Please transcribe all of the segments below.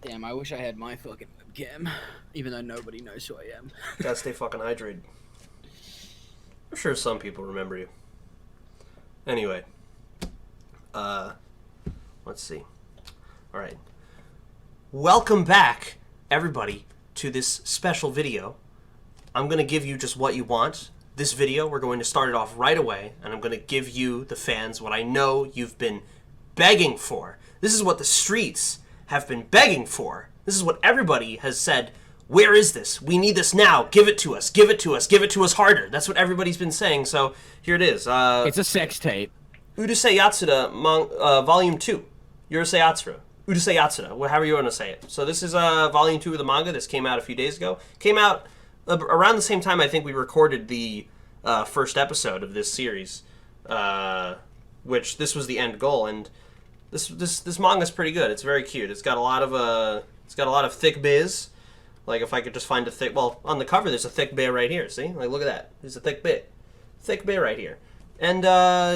Damn, I wish I had my fucking webcam, even though nobody knows who I am. Gotta stay fucking hydrated. I'm sure some people remember you. Anyway. Let's see. Alright. Welcome back, everybody, to this special video. I'm gonna give you just what you want. This video, we're going to start it off right away, and I'm gonna give you, the fans, what I know you've been begging for. This is what the streets have been begging for. This is what everybody has said, where is this? We need this now. Give it to us. Give it to us. Give it to us harder. That's what everybody's been saying, so here it is. It's a sex tape. Urusei Yatsura, Volume 2. Urusei Yatsura. Urusei Yatsura, however you want to say it. So this is Volume 2 of the manga. This came out a few days ago. Came out around the same time I think we recorded the first episode of this series, which this was the end goal, and this manga's pretty good. It's very cute. It's got a lot of thick biz. Like if I could just find a thick, well, on the cover there's a thick bit right here. See, like look at that. There's a thick bit right here, and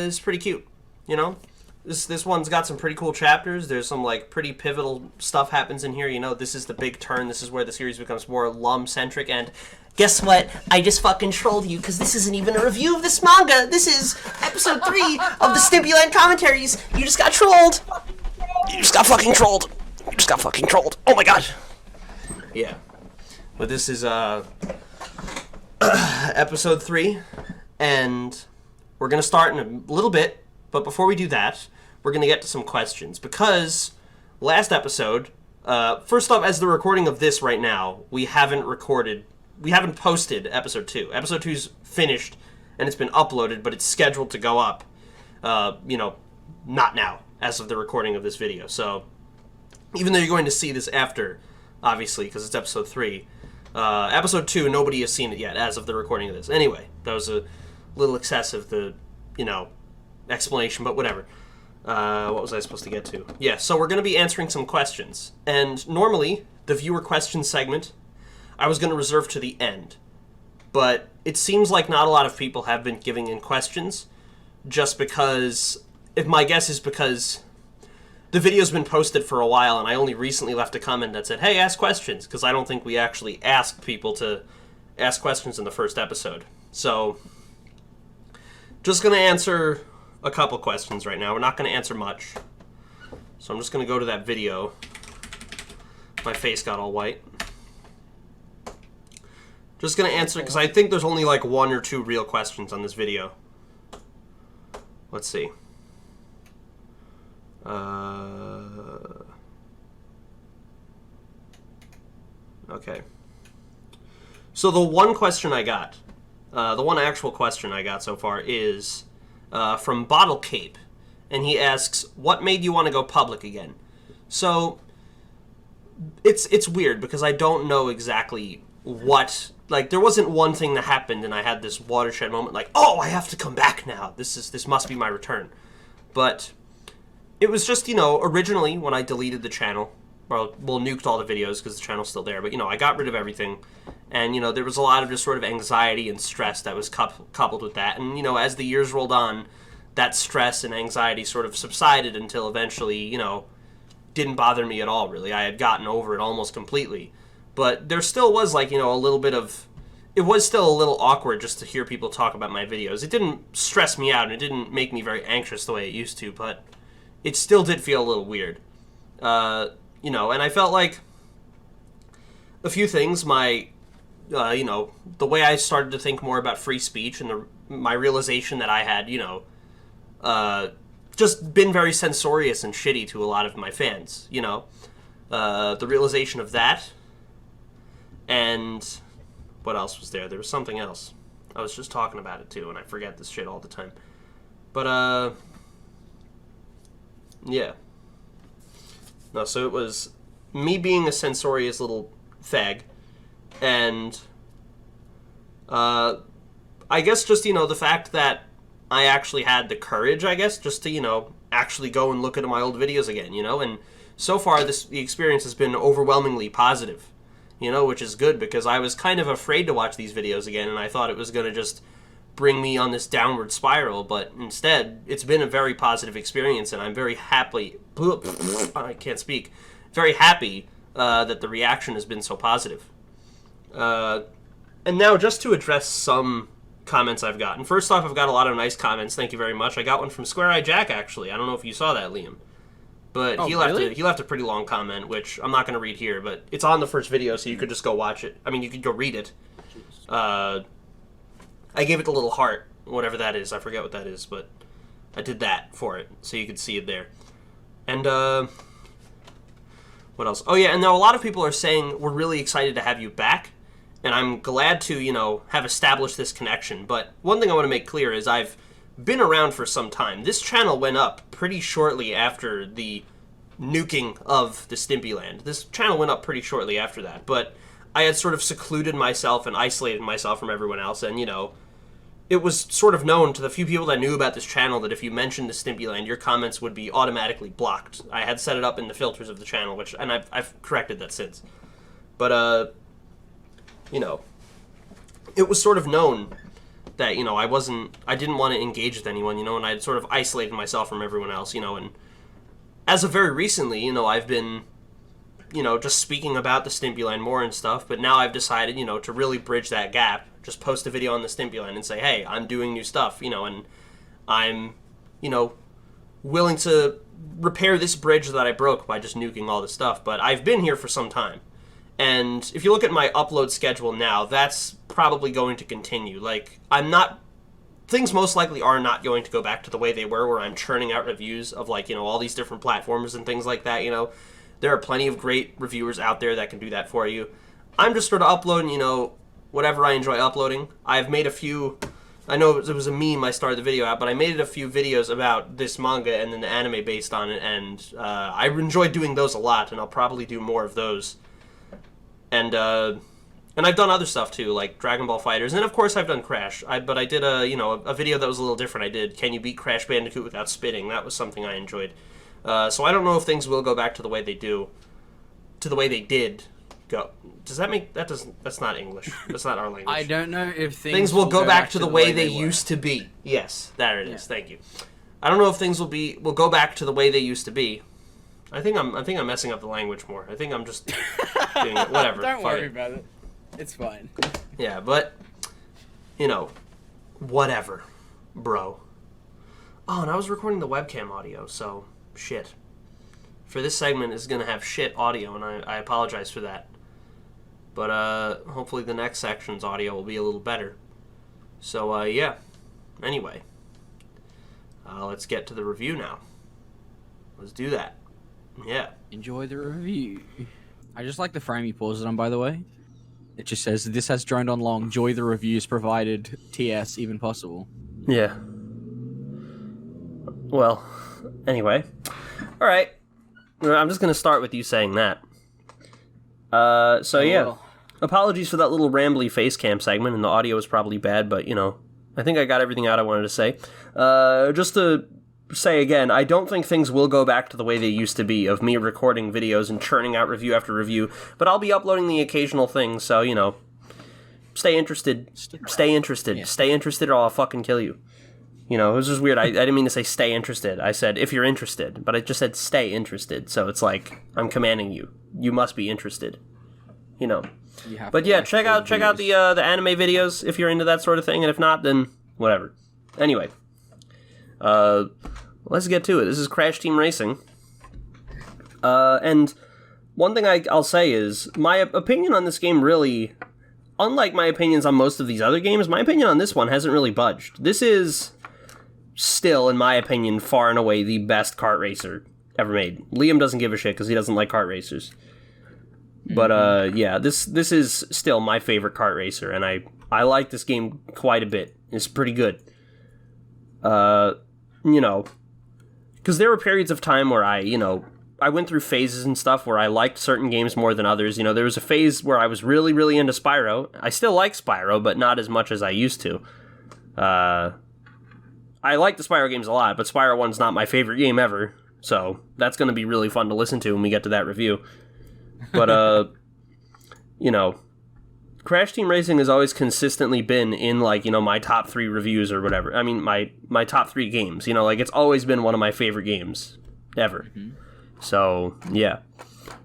it's pretty cute. You know, this one's got some pretty cool chapters. There's some like pretty pivotal stuff happens in here. You know, this is the big turn. This is where the series becomes more Lum centric. And guess what? I just fucking trolled you because this isn't even a review of this manga. This is episode 3 of the STIMPYLAND commentaries. You just got trolled. You just got fucking trolled. You just got fucking trolled. Oh my god. Yeah. But this is episode 3, and we're gonna start in a little bit. But before we do that, we're gonna get to some questions because last episode, first off, as the recording of this right now, we haven't posted episode 2. Episode 2's finished and it's been uploaded, but it's scheduled to go up. You know, not now, as of the recording of this video. So even though you're going to see this after, obviously, because it's episode 3. Episode 2, nobody has seen it yet, as of the recording of this. Anyway, that was a little excessive, the, you know, explanation, but whatever. What was I supposed to get to? Yeah, so we're going to be answering some questions. And normally, the viewer question segment, I was going to reserve to the end. But it seems like not a lot of people have been giving in questions, just because, if my guess is because the video's been posted for a while, and I only recently left a comment that said, hey, ask questions, because I don't think we actually asked people to ask questions in the first episode. So, just going to answer a couple questions right now. We're not going to answer much. So I'm just going to go to that video. My face got all white. Just going to answer, because I think there's only like 1 or 2 real questions on this video. Let's see. Okay. So the one question I got, the one actual question I got so far is from Bottle Cape, and he asks, "What made you want to go public again?" So it's weird because I don't know exactly what. Like, there wasn't one thing that happened, and I had this watershed moment, like, "Oh, I have to come back now. This must be my return." But it was just, you know, originally when I deleted the channel, well, nuked all the videos because the channel's still there, but, you know, I got rid of everything, and, you know, there was a lot of just sort of anxiety and stress that was coupled with that, and, you know, as the years rolled on, that stress and anxiety sort of subsided until eventually, you know, didn't bother me at all, really. I had gotten over it almost completely, but there still was, like, you know, a little bit of, it was still a little awkward just to hear people talk about my videos. It didn't stress me out, and it didn't make me very anxious the way it used to, but it still did feel a little weird. You know, and I felt like a few things, my, you know, the way I started to think more about free speech and my realization that I had, you know, just been very censorious and shitty to a lot of my fans, you know. The realization of that, and what else was there? There was something else. I was just talking about it too, and I forget this shit all the time. But, yeah. No, so it was me being a censorious little fag, and I guess just, you know, the fact that I actually had the courage, I guess, just to, you know, actually go and look at my old videos again, you know, and so far the experience has been overwhelmingly positive, you know, which is good, because I was kind of afraid to watch these videos again, and I thought it was going to just bring me on this downward spiral, but instead, it's been a very positive experience, and I'm very happy, I can't speak, very happy that the reaction has been so positive. And now, just to address some comments I've gotten. First off, I've got a lot of nice comments. Thank you very much. I got one from Square Eye Jack, actually. I don't know if you saw that, Liam. But he left a pretty long comment, which I'm not going to read here, but it's on the first video, so you could just go watch it. I mean, you could go read it. I gave it the little heart, whatever that is. I forget what that is, but I did that for it, so you could see it there. And, what else? Oh, yeah, and now a lot of people are saying we're really excited to have you back. And I'm glad to, you know, have established this connection. But one thing I want to make clear is I've been around for some time. This channel went up pretty shortly after the nuking of the STIMPYLAND. This channel went up pretty shortly after that. But I had sort of secluded myself and isolated myself from everyone else. And, you know, it was sort of known to the few people that knew about this channel that if you mentioned the STIMPYLAND, your comments would be automatically blocked. I had set it up in the filters of the channel, and I've corrected that since. But, you know, it was sort of known that, you know, I didn't want to engage with anyone, you know, and I had sort of isolated myself from everyone else, you know, and as of very recently, you know, I've been, you know, just speaking about the STIMPYLAND more and stuff, but now I've decided, you know, to really bridge that gap, just post a video on the STIMPYLAND and say, hey, I'm doing new stuff, you know, and I'm, you know, willing to repair this bridge that I broke by just nuking all this stuff, but I've been here for some time. And if you look at my upload schedule now, that's probably going to continue. Like, things most likely are not going to go back to the way they were, where I'm churning out reviews of, like, you know, all these different platforms and things like that, you know. There are plenty of great reviewers out there that can do that for you. I'm just sort of uploading, you know, whatever I enjoy uploading. I've made a few, I know it was a meme I started the video at, but I made a few videos about this manga and then the anime based on it, and I enjoy doing those a lot, and I'll probably do more of those. And I've done other stuff too, like Dragon Ball FighterZ, and of course I've done Crash. But I did a video that was a little different. I did Can You Beat Crash Bandicoot Without Spitting? That was something I enjoyed. So I don't know if things will go back to the way they did go. Does that make that's not English. That's not our language. I don't know if things will go back to the way they used to be. Yes, there it is. Thank you. I don't know if things will go back to the way they used to be. I think I'm messing up the language more. I think I'm just doing it. Whatever. Don't worry about it. It's fine. Yeah, but you know, whatever, bro. Oh, and I was recording the webcam audio, so shit. For this segment is gonna have shit audio, and I apologize for that. But hopefully the next section's audio will be a little better. So yeah. Anyway, let's get to the review now. Let's do that. Yeah. Enjoy the review. I just like the frame you paused it on, by the way. It just says, this has droned on long. Enjoy the reviews provided. TS, even possible. Yeah. Well, anyway. Alright. I'm just going to start with you saying that. Yeah. Apologies for that little rambly face cam segment, and the audio was probably bad, but, you know, I think I got everything out I wanted to say. Just to say again, I don't think things will go back to the way they used to be, of me recording videos and churning out review after review, but I'll be uploading the occasional thing, so, you know, stay interested. Stay interested. Yeah. Stay interested or I'll fucking kill you. You know, it was just weird. I didn't mean to say stay interested. I said if you're interested, but I just said stay interested, so it's like I'm commanding you. You must be interested. You know. But yeah, check out the anime videos if you're into that sort of thing, and if not, then whatever. Anyway. Let's get to it. This is Crash Team Racing. And one thing I'll say is, my opinion on this game really, unlike my opinions on most of these other games, my opinion on this one hasn't really budged. This is still, in my opinion, far and away the best kart racer ever made. Liam doesn't give a shit because he doesn't like kart racers. But, yeah, this is still my favorite kart racer, and I like this game quite a bit. It's pretty good. You know, because there were periods of time where I went through phases and stuff where I liked certain games more than others. You know, there was a phase where I was really, really into Spyro. I still like Spyro, but not as much as I used to. I like the Spyro games a lot, but Spyro 1's not my favorite game ever, so that's going to be really fun to listen to when we get to that review. But, you know, Crash Team Racing has always consistently been in, like, you know, my top 3 reviews or whatever. I mean, my top 3 games. You know, like, it's always been one of my favorite games ever. Mm-hmm. So, yeah.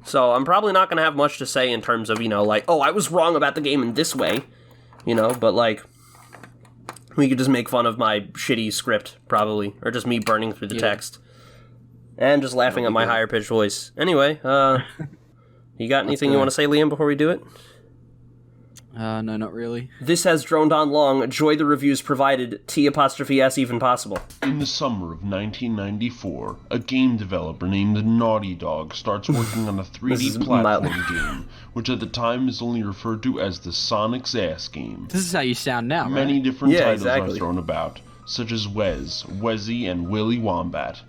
So I'm probably not going to have much to say in terms of, like, oh, I was wrong about the game in this way, but, like, we could just make fun of my shitty script, probably, or just me burning through the text, and just laughing at my higher-pitched voice. Anyway, you got anything you want to say, Liam, before we do it? No, not really. This has droned on long. Enjoy the reviews provided. T'_S even possible. In the summer of 1994, a game developer named Naughty Dog starts working on a 3D platform game, which at the time is only referred to as the Sonic's Ass game. This is how you sound now, right? Many different titles are thrown about, such as Wez, Wezzy, and Willy Wombat.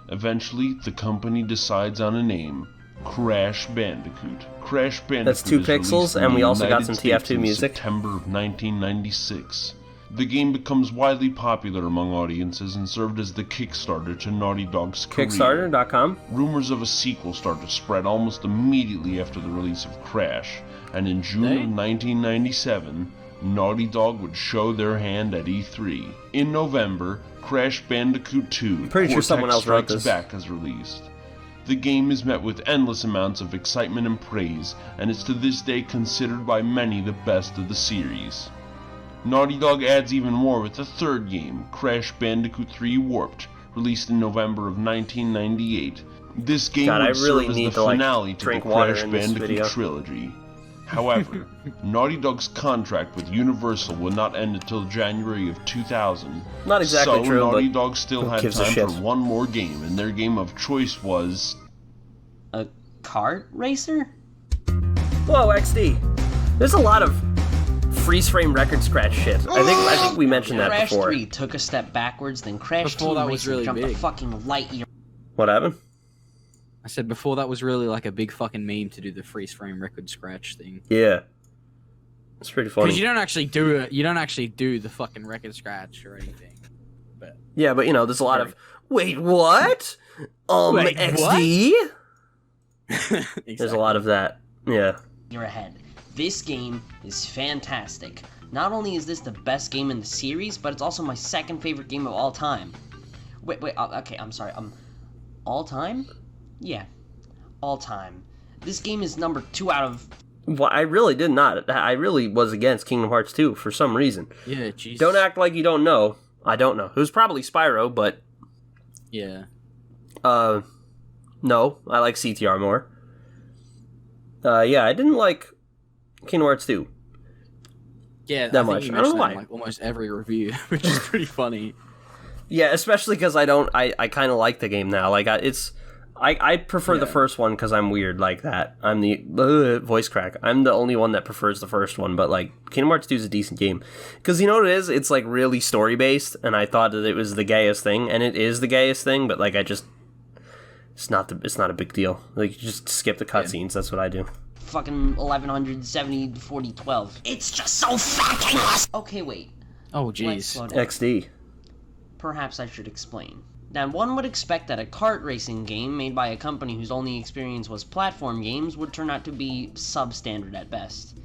Eventually, the company decides on a name. Crash Bandicoot. Crash Bandicoot. That's 2 pixels, and we also got some TF2 music. September of 1996. The game becomes widely popular among audiences and served as the Kickstarter to Naughty Dog's career. Kickstarter.com? Rumors of a sequel start to spread almost immediately after the release of Crash, and in June of 1997, Naughty Dog would show their hand at E3. In November, Crash Bandicoot 2 Pretty sure someone else wrote this. Back is released. The game is met with endless amounts of excitement and praise, and is to this day considered by many the best of the series. Naughty Dog adds even more with the third game, Crash Bandicoot 3 Warped, released in November of 1998. This game would serve as the finale to the Crash Bandicoot trilogy. However, Naughty Dog's contract with Universal would not end until January of 2000. Not exactly true, Naughty but Dog still had time for one more game, and their game of choice was... a kart racer? Whoa, XD. There's a lot of freeze-frame record scratch shit. I think we mentioned that before. Crash 3 took a step backwards, then Crash 2 Racing jumped a fucking light year. What happened? I said before that was really like a big fucking meme to do the freeze frame record scratch thing. Yeah. It's pretty funny. Because you don't actually do it. You don't actually do the fucking record scratch or anything. But yeah, but there's a lot of wait, what? Wait, XD? what? Exactly. There's a lot of that. Yeah. You're ahead. This game is fantastic. Not only is this the best game in the series, but it's also my second favorite game of all time. Wait, okay, I'm sorry. All time? Yeah, all time. This game is number 2 out of... Well, I really did not. I really was against Kingdom Hearts 2 for some reason. Yeah, jeez. Don't act like you don't know. I don't know. It was probably Spyro, but... Yeah. No, I like CTR more. Yeah, I didn't like Kingdom Hearts 2. Yeah, that much. I don't know why. Like almost every review, which is pretty funny. Yeah, especially because I kind of like the game now. Like, I prefer the first one because I'm weird like that. I'm the voice crack. I'm the only one that prefers the first one, but like Kingdom Hearts 2 is a decent game because you know what it is? It's like really story based, and I thought that it was the gayest thing, and it is the gayest thing. But like it's not a big deal. Like you just skip the cutscenes. That's what I do. Fucking 1170 40 12. It's just so fucking awesome. Okay, wait. Oh jeez. XD. Perhaps I should explain. Now, one would expect that a kart racing game made by a company whose only experience was platform games would turn out to be substandard at best.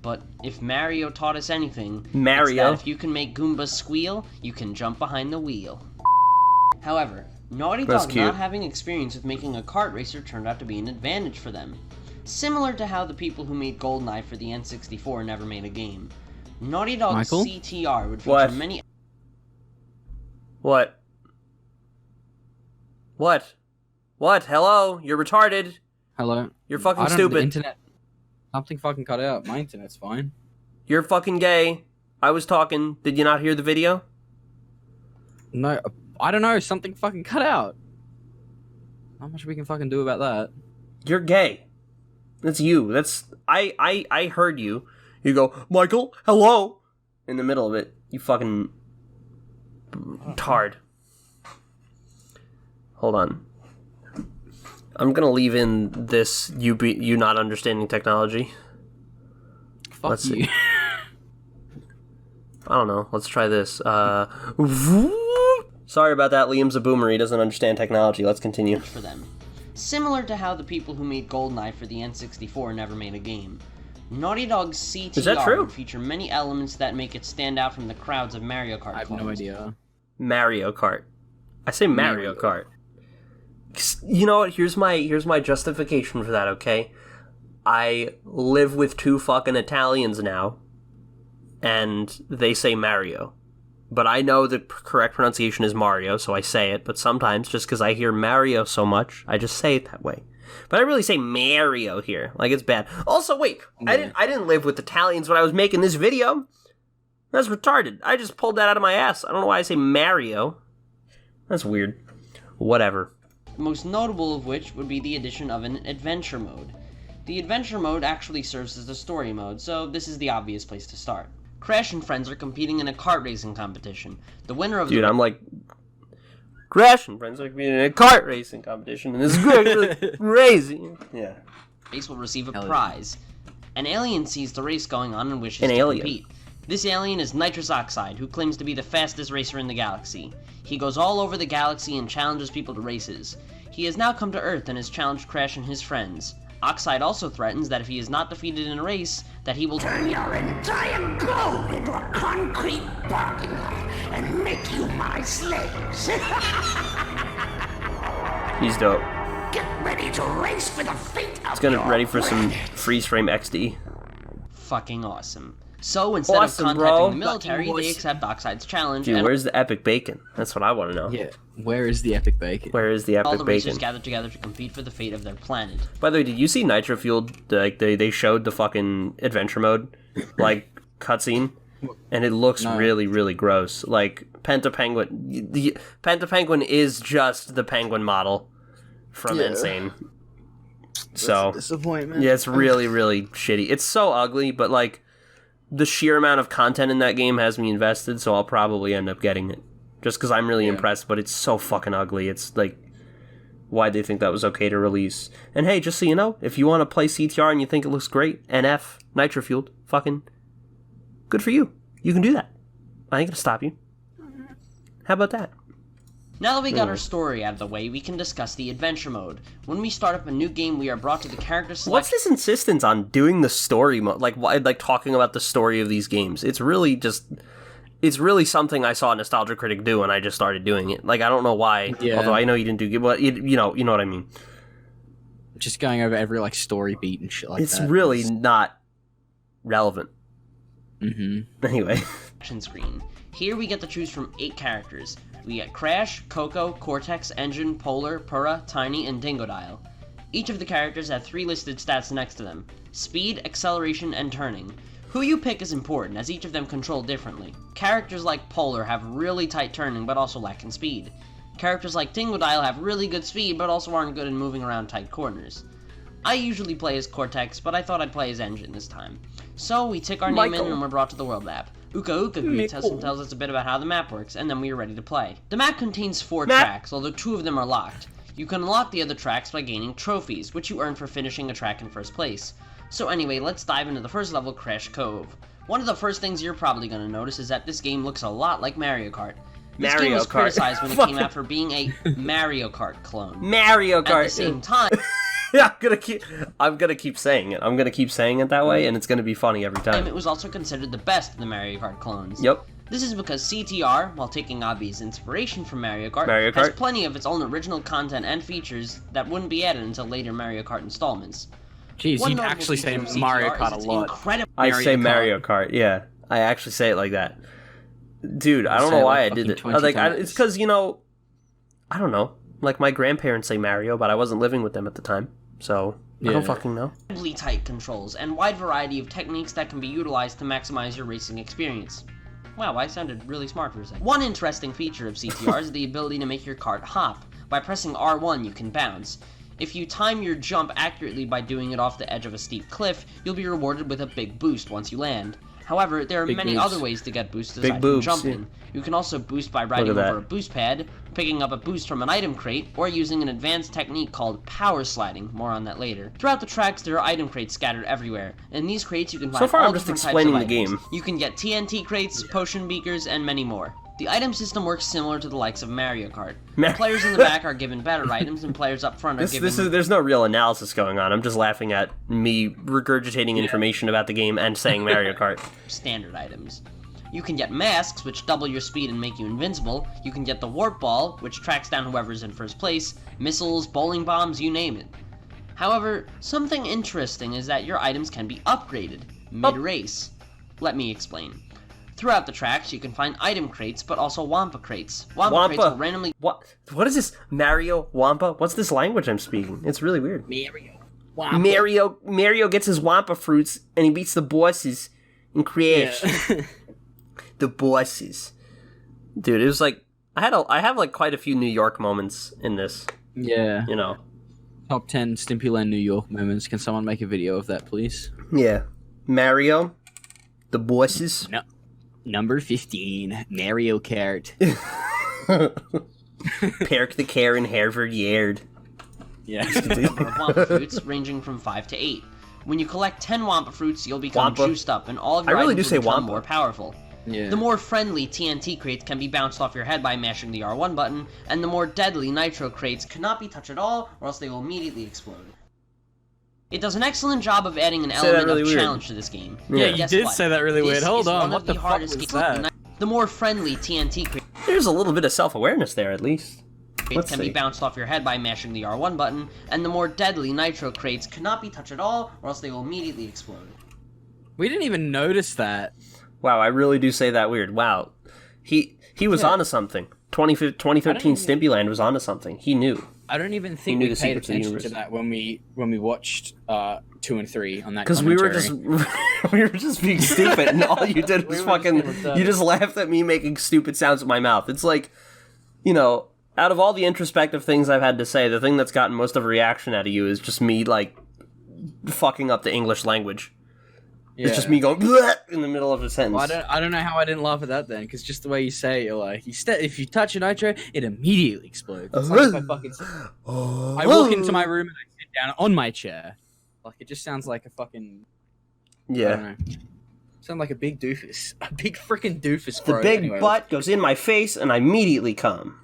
But if Mario taught us anything, it's that if you can make Goombas squeal, you can jump behind the wheel. However, Naughty Dog not having experience with making a kart racer turned out to be an advantage for them. Similar to how the people who made GoldenEye for the N64 never made a game. Naughty Dog's CTR would feature many... What? Hello? You're retarded. Hello? You're fucking stupid. The internet... Something fucking cut out. My internet's fine. You're fucking gay. I was talking. Did you not hear the video? No, I don't know. Something fucking cut out. Not much we can fucking do about that. You're gay. That's you. I heard you. You go, Michael, hello, in the middle of it. You fucking tard. Hold on. I'm gonna leave in this you not understanding technology. Fuck Let's you. see. I don't know. Let's try this. Sorry about that. Liam's a boomer. He doesn't understand technology. Let's continue. For them. Similar to how the people who made GoldenEye for the N64 never made a game. Naughty Dog's CTR would feature many elements that make it stand out from the crowds of Mario Kart I have no idea. Mario Kart. I say Mario Kart. You know what? Here's my justification for that, okay? I live with 2 fucking Italians now, and they say Mario. But I know the correct pronunciation is Mario, so I say it. But sometimes, just because I hear Mario so much, I just say it that way. But I really say Mario here. Like, it's bad. Also, wait. Yeah. I didn't live with Italians when I was making this video. That's retarded. I just pulled that out of my ass. I don't know why I say Mario. That's weird. Whatever. Most notable of which would be the addition of an adventure mode. The adventure mode actually serves as the story mode, so this is the obvious place to start. Crash and friends are competing in a kart racing competition. The winner of Dude, I'm like... Crash and friends are competing in a kart racing competition, and this is really crazy. Yeah. Race will receive a prize. An alien sees the race going on and wishes to compete. This alien is Nitrous Oxide, who claims to be the fastest racer in the galaxy. He goes all over the galaxy and challenges people to races. He has now come to Earth and has challenged Crash and his friends. Oxide also threatens that if he is not defeated in a race, that he will turn your entire globe into a concrete parking lot and make you my slaves. He's dope. Get ready to race for the fate of He's gonna ready for some freeze frame XD. Fucking awesome. So instead of contacting the military, they accept Oxide's challenge. Dude, where's the epic bacon? That's what I want to know. Yeah, where is the epic bacon? Where is the epic bacon? All the racers gather together to compete for the fate of their planet. By the way, did you see Nitro Fueled? Like they showed the fucking adventure mode, like cutscene, and it looks really, really gross. Like Pentapenguin, the Pentapenguin is just the penguin model from Insane. So disappointment. Yeah, it's really, really shitty. It's so ugly, but like. The sheer amount of content in that game has me invested, so I'll probably end up getting it. Just because I'm really impressed, but it's so fucking ugly. It's like, why'd they think that was okay to release? And hey, just so you know, if you want to play CTR and you think it looks great, NF, Nitro Fueled, fucking, good for you. You can do that. I ain't gonna stop you. How about that? Now that we got our story out of the way, we can discuss the adventure mode. When we start up a new game, we are brought to the character selection. What's this insistence on doing the story mode? Like, why, like talking about the story of these games? It's really something I saw a Nostalgia Critic do, and I just started doing it. Like, I don't know why. Yeah. Although I know you didn't do good, but you know what I mean. Just going over every like story beat and shit like that. It's really not relevant. Mm-hmm. Anyway. Action screen. Here we get to choose from 8 characters. We get Crash, Coco, Cortex, Engine, Polar, Purra, Tiny, and Dingodile. Each of the characters have 3 listed stats next to them: speed, acceleration, and turning. Who you pick is important, as each of them control differently. Characters like Polar have really tight turning, but also lack in speed. Characters like Dingodile have really good speed, but also aren't good in moving around tight corners. I usually play as Cortex, but I thought I'd play as Engine this time. So we tick our name in and we're brought to the world map. Uka Uka greets us and tells us a bit about how the map works, and then we are ready to play. The map contains 4 tracks, although 2 of them are locked. You can unlock the other tracks by gaining trophies, which you earn for finishing a track in first place. So anyway, let's dive into the first level, Crash Cove. One of the first things you're probably going to notice is that this game looks a lot like Mario Kart. This game was criticized when it came out for being a Mario Kart clone. Mario Kart! At the same time... Yeah, I'm gonna keep saying it. I'm gonna keep saying it that way, and it's gonna be funny every time. It was also considered the best of the Mario Kart clones. Yep. This is because CTR, while taking obvious inspiration from Mario Kart, has plenty of its own original content and features that wouldn't be added until later Mario Kart installments. Jeez, you'd actually say Mario Kart a lot. I say Mario Kart, yeah. I actually say it like that. Dude, I don't know why I did it. It's because, I don't know. Like, my grandparents say Mario, but I wasn't living with them at the time. So, I don't fucking know. Incredibly tight controls, and wide variety of techniques that can be utilized to maximize your racing experience. Wow, I sounded really smart for a second. One interesting feature of CTR is the ability to make your kart hop. By pressing R1, you can bounce. If you time your jump accurately by doing it off the edge of a steep cliff, you'll be rewarded with a big boost once you land. However, there are many other ways to get boosts aside from jumping. You can also boost by riding over a boost pad, picking up a boost from an item crate, or using an advanced technique called power sliding. More on that later. Throughout the tracks, there are item crates scattered everywhere. In these crates, you can find all different types of items. You can get TNT crates, potion beakers, and many more. The item system works similar to the likes of Mario Kart. Players in the back are given better items, and players up front are given... There's no real analysis going on. I'm just laughing at me regurgitating information about the game and saying Mario Kart. Standard items. You can get masks, which double your speed and make you invincible. You can get the warp ball, which tracks down whoever's in first place. Missiles, bowling bombs, you name it. However, something interesting is that your items can be upgraded mid-race. Let me explain. Throughout the tracks, you can find item crates, but also Wampa crates. Wampa crates will randomly... What is this? Mario? Wampa? What's this language I'm speaking? It's really weird. Mario gets his Wampa fruits, and he beats the bosses in Crash. Yeah. The bosses. Dude, it was like... I have like quite a few New York moments in this. Yeah. You know. Top 10 Stimpyland New York moments. Can someone make a video of that, please? Yeah. Mario. The bosses. No. Number 15, Mario Kart. Park the car in Harvard Yard. Yeah. Wampa fruits ranging from 5 to 8. When you collect 10 Wampa fruits, you'll become juiced up, and all of your items will become more powerful. Yeah. The more friendly TNT crates can be bounced off your head by mashing the R1 button, and the more deadly Nitro crates cannot be touched at all, or else they will immediately explode. It does an excellent job of adding an element of challenge to this game. Yeah, you did say that really weird. Hold on, what the fuck was that? The more friendly TNT crates... There's a little bit of self-awareness there, at least. Can be bounced off your head by mashing the R1 button, and the more deadly Nitro crates cannot be touched at all, or else they will immediately explode. We didn't even notice that. Wow, I really do say that weird. Wow. He was onto something. 2013 Stimpyland was onto something. He knew. I don't even think we paid attention to that when we watched 2 and 3 on that. Because we were just being stupid, and all you did was you just laughed at me making stupid sounds with my mouth. It's like, you know, out of all the introspective things I've had to say, the thing that's gotten most of a reaction out of you is just me like fucking up the English language. Yeah. It's just me going bleh in the middle of a sentence. Well, I don't know how I didn't laugh at that then, because just the way you say it, you're like, if you touch a Nitro, it immediately explodes. It's like if I fucking I walk into my room and I sit down on my chair. Like, it just sounds like a fucking... Yeah. I don't know. Sound like a big doofus. A big freaking doofus, bro. The big butt goes in my face and I immediately come.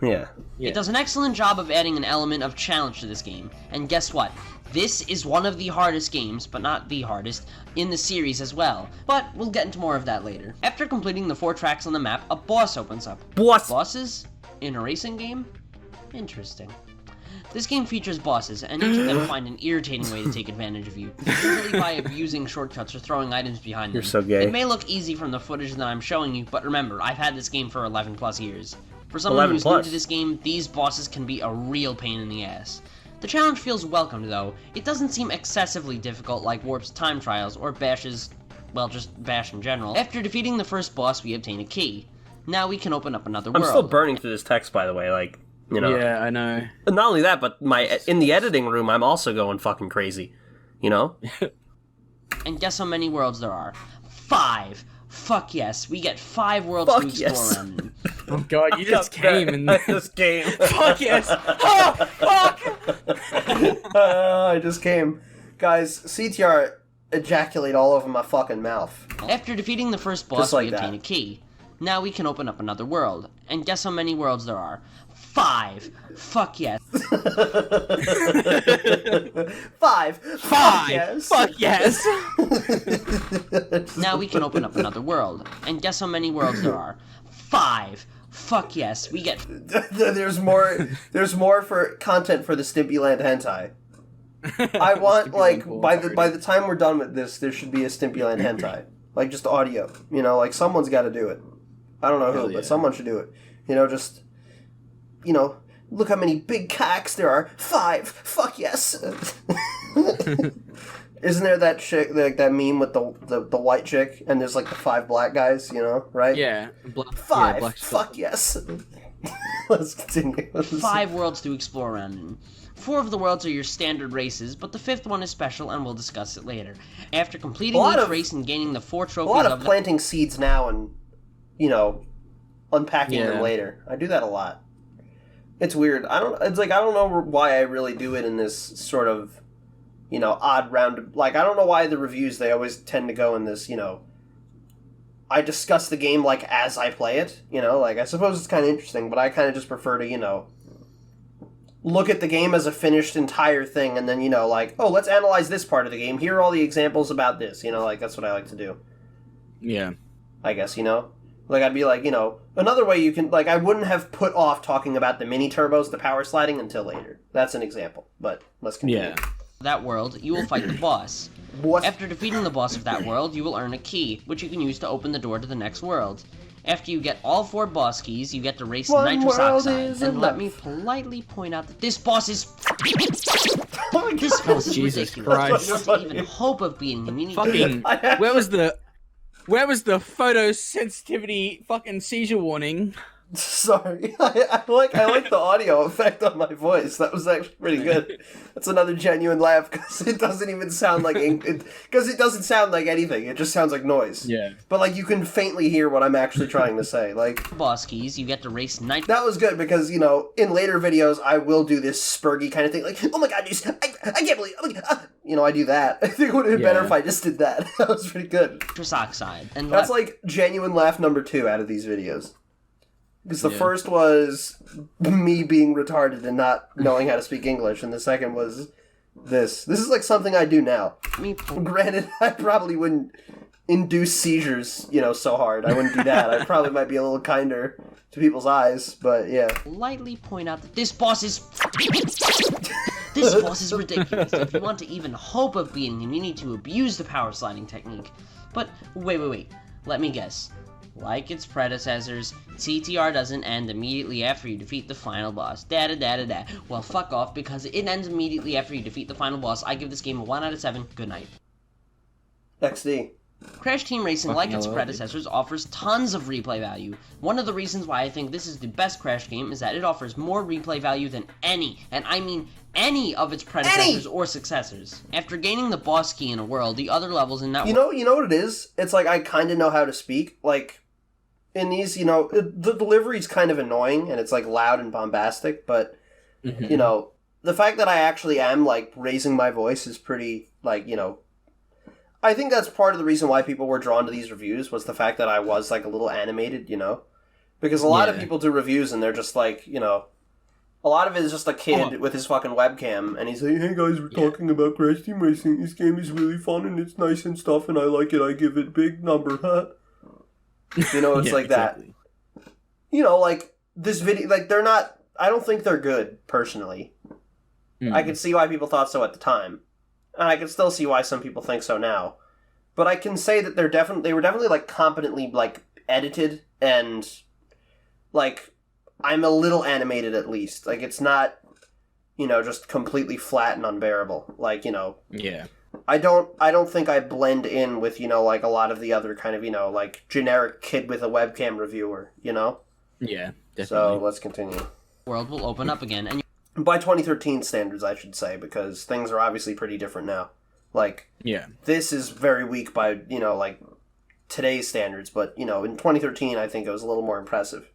Yeah. It does an excellent job of adding an element of challenge to this game. And guess what? This is one of the hardest games, but not the hardest, in the series as well. But we'll get into more of that later. After completing the 4 tracks on the map, a boss opens up. Bosses? In a racing game? Interesting. This game features bosses, and each of them find an irritating way to take advantage of you, usually by abusing shortcuts or throwing items behind them. You're so gay. It may look easy from the footage that I'm showing you, but remember, I've had this game for 11 plus years. For someone who's new to this game, these bosses can be a real pain in the ass. The challenge feels welcomed, though. It doesn't seem excessively difficult like Warp's time trials, or Bash's... well, just Bash in general. After defeating the first boss, we obtain a key. Now we can open up another world. I'm still burning through this text, by the way, like, you know. Yeah, I know. And not only that, but in the editing room, I'm also going fucking crazy, you know? And guess how many worlds there are? 5! Fuck yes, we get 5 worlds to explore around in. Oh god, you just came and... this game. Fuck yes! Oh, fuck! I just came. Guys, CTR ejaculate all over my fucking mouth. After defeating the first boss, we obtain a key. Now we can open up another world. And guess how many worlds there are? 5! Fuck yes. 5! Fuck yes! Fuck yes! Now we can open up another world. And guess how many worlds there are? 5! Fuck yes, we get... There's more for content for the Stimpyland hentai. I want, like, by the time we're done with this, there should be a Stimpyland hentai. Like, just audio. You know, like, someone's got to do it. I don't know who, but someone should do it. You know, just... You know, look how many big cocks there are. 5! Fuck yes! Isn't there that chick, like that meme with the white chick, and there's like the 5 black guys, you know, right? Yeah. 5! Yeah, fuck yes! Let's continue. 5 worlds to explore around in. 4 of the worlds are your standard races, but the 5th one is special, and we'll discuss it later. After completing each race and gaining the 4 trophies a lot of planting seeds now and, you know, unpacking them later. I do that a lot. It's weird. I don't know why I really do it in this sort of, you know, odd round. Like, I don't know why the reviews, they always tend to go in this, you know, I discuss the game, like, as I play it, you know? Like, I suppose it's kind of interesting, but I kind of just prefer to, you know, look at the game as a finished entire thing, and then, you know, like, oh, let's analyze this part of the game. Here are all the examples about this, you know? Like, that's what I like to do. Yeah. I guess, you know? Like, I'd be like, you know, another way you can, like, I wouldn't have put off talking about the mini turbos, the power sliding, until later. That's an example, but let's continue. Yeah. That world, you will fight the boss. What? After defeating the boss of that world, you will earn a key, which you can use to open the door to the next world. After you get all 4 boss keys, you get to race One nitrous world oxide. is And let enough. me politely point out that this boss is... Oh my This God. boss is Jesus ridiculous. Christ. Not to even hope of beating him, you need Fucking. Where was the photosensitivity fucking seizure warning? Sorry, I like the audio effect on my voice. That was actually pretty good. That's another genuine laugh because it doesn't even sound like because it doesn't sound like anything. It just sounds like noise. Yeah. But like you can faintly hear what I'm actually trying to say. Like boss keys, you get to race nitrous... that was good because you know in later videos I will do this spurgy kind of thing. Like oh my God, I can't believe you know I do that. I think it would have been better if I just did that. That was pretty good. nitrous oxide. And That's like genuine laugh number 2 out of these videos. Because the first was me being retarded and not knowing how to speak English, and the second was this. This is like something I do now. Granted, I probably wouldn't induce seizures, you know, so hard. I wouldn't do that. I probably might be a little kinder to people's eyes, but yeah. Politely point out that this boss is... This boss is ridiculous. If you want to even hope of beating him, you need to abuse the power sliding technique. But wait. Let me guess. Like its predecessors, CTR doesn't end immediately after you defeat the final boss. Da-da-da-da-da. Well, fuck off, because it ends immediately after you defeat the final boss. I give this game a 1 out of 7. Good night. XD. Crash Team Racing, like its predecessors, offers tons of replay value. One of the reasons why I think this is the best Crash game is that it offers more replay value than any, and I mean any, of its predecessors or successors. After gaining the boss key in a world, the other levels in that You know what it is? It's like I kind of know how to speak. Like, in these, you know, the delivery's kind of annoying, and it's like loud and bombastic, but, you know, the fact that I actually am, like, raising my voice is pretty, like, you know, I think that's part of the reason why people were drawn to these reviews, was the fact that I was, like, a little animated, you know? Because a lot of people do reviews, and they're just, like, you know, a lot of it is just a kid with his fucking webcam, and he's like, hey guys, we're talking about Crash Team Racing, this game is really fun, and it's nice and stuff, and I like it, I give it big number, huh? You know, it's like exactly that. You know, like, this video, like, they're not, I don't think they're good, personally. I can see why people thought so at the time. And I can still see why some people think so now. But I can say that they were definitely, like, competently, like, edited, and, like, I'm a little animated at least. Like, it's not, you know, just completely flat and unbearable. Like, you know. Yeah. I don't think I blend in with, you know, like, a lot of the other kind of, you know, like, generic kid with a webcam reviewer, you know? Yeah, definitely. So, let's continue. world will open up again, and By 2013 standards, I should say, because things are obviously pretty different now. Like, this is very weak by, you know, like, today's standards, but, you know, in 2013, I think it was a little more impressive.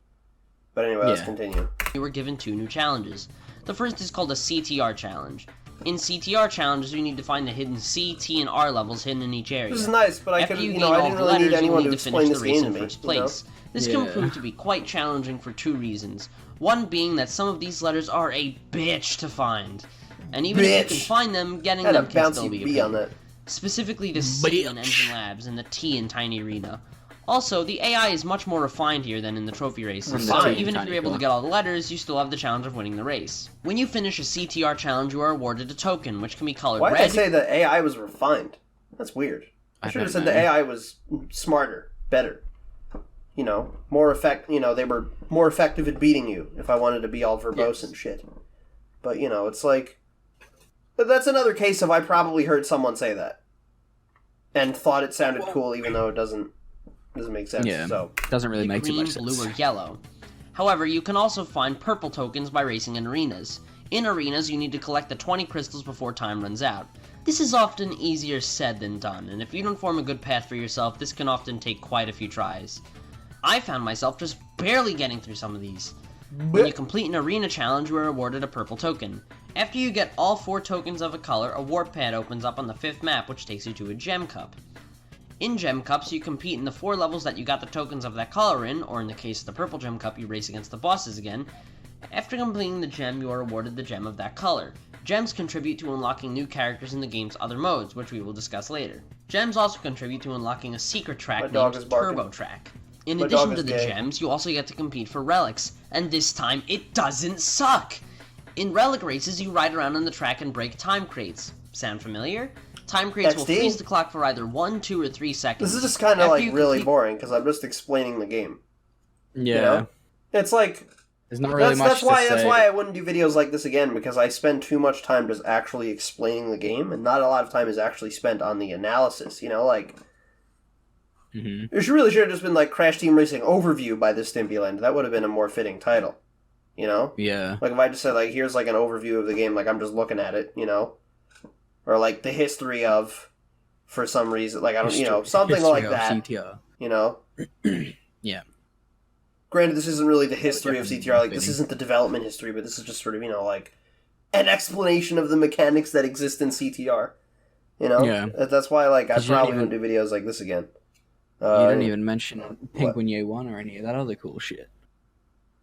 But anyway, let's continue. you were given 2 new challenges. The first is called a CTR challenge. In CTR challenges, you need to find the hidden C, T, and R levels hidden in each area. This is nice, but I After could, you you gain know, I all didn't the really letters, need anyone you to need to finish explain the this race game in to me, first you know? place. This can prove to be quite challenging for 2 reasons. One being that some of these letters are a bitch to find. And even if you can find them, getting them can still be a pain. on that. Specifically the C in Engine Labs and the T in Tiny Arena. Also, the AI is much more refined here than in the trophy races, so even if you're able to get all the letters, you still have the challenge of winning the race. When you finish a CTR challenge, you are awarded a token, which can be colored red. Why did I say the AI was refined? That's weird. I should have said the AI was smarter, better. You know, they were more effective at beating you, if I wanted to be all verbose and shit. But, you know, it's like... That's another case of I probably heard someone say that. And thought it sounded cool, even though it doesn't make sense. Yeah, so doesn't really make too green, much sense. blue, or yellow. However, you can also find purple tokens by racing in arenas. In arenas, you need to collect the 20 crystals before time runs out. This is often easier said than done, and if you don't form a good path for yourself, this can often take quite a few tries. I found myself just barely getting through some of these. When you complete an arena challenge, you are awarded a purple token. After you get all 4 tokens of a color, a warp pad opens up on the 5th map, which takes you to a gem cup. In gem cups, you compete in the 4 levels that you got the tokens of that color in, or in the case of the purple gem cup, you race against the bosses again. After completing the gem, you are awarded the gem of that color. Gems contribute to unlocking new characters in the game's other modes, which we will discuss later. Gems also contribute to unlocking a secret track named Turbo Track. In addition to the gems, you also get to compete for relics, and this time it doesn't suck! In relic races, you ride around on the track and break time crates. Sound familiar? Time crates will freeze the clock for either 1, 2, or 3 seconds. This is just kind of like really boring, because I'm just explaining the game. Yeah. You know? It's like... There's not really much to say. That's why I wouldn't do videos like this again, because I spend too much time just actually explaining the game, and not a lot of time is actually spent on the analysis, you know, like... Mm-hmm. It really should have just been like Crash Team Racing Overview by the STIMPYLAND. That would have been a more fitting title, you know? Yeah. Like if I just said, like, here's like an overview of the game, like I'm just looking at it, you know? Or like the history of, for some reason, like I don't, you know, something like that. CTR. You know? Yeah. Granted, this isn't really the history of CTR, like this isn't the development history, but this is just sort of, you know, like an explanation of the mechanics that exist in CTR. You know? Yeah. That's why, like, I probably wouldn't do videos like this again. You don't even mention Penguin 1 or any of that other cool shit.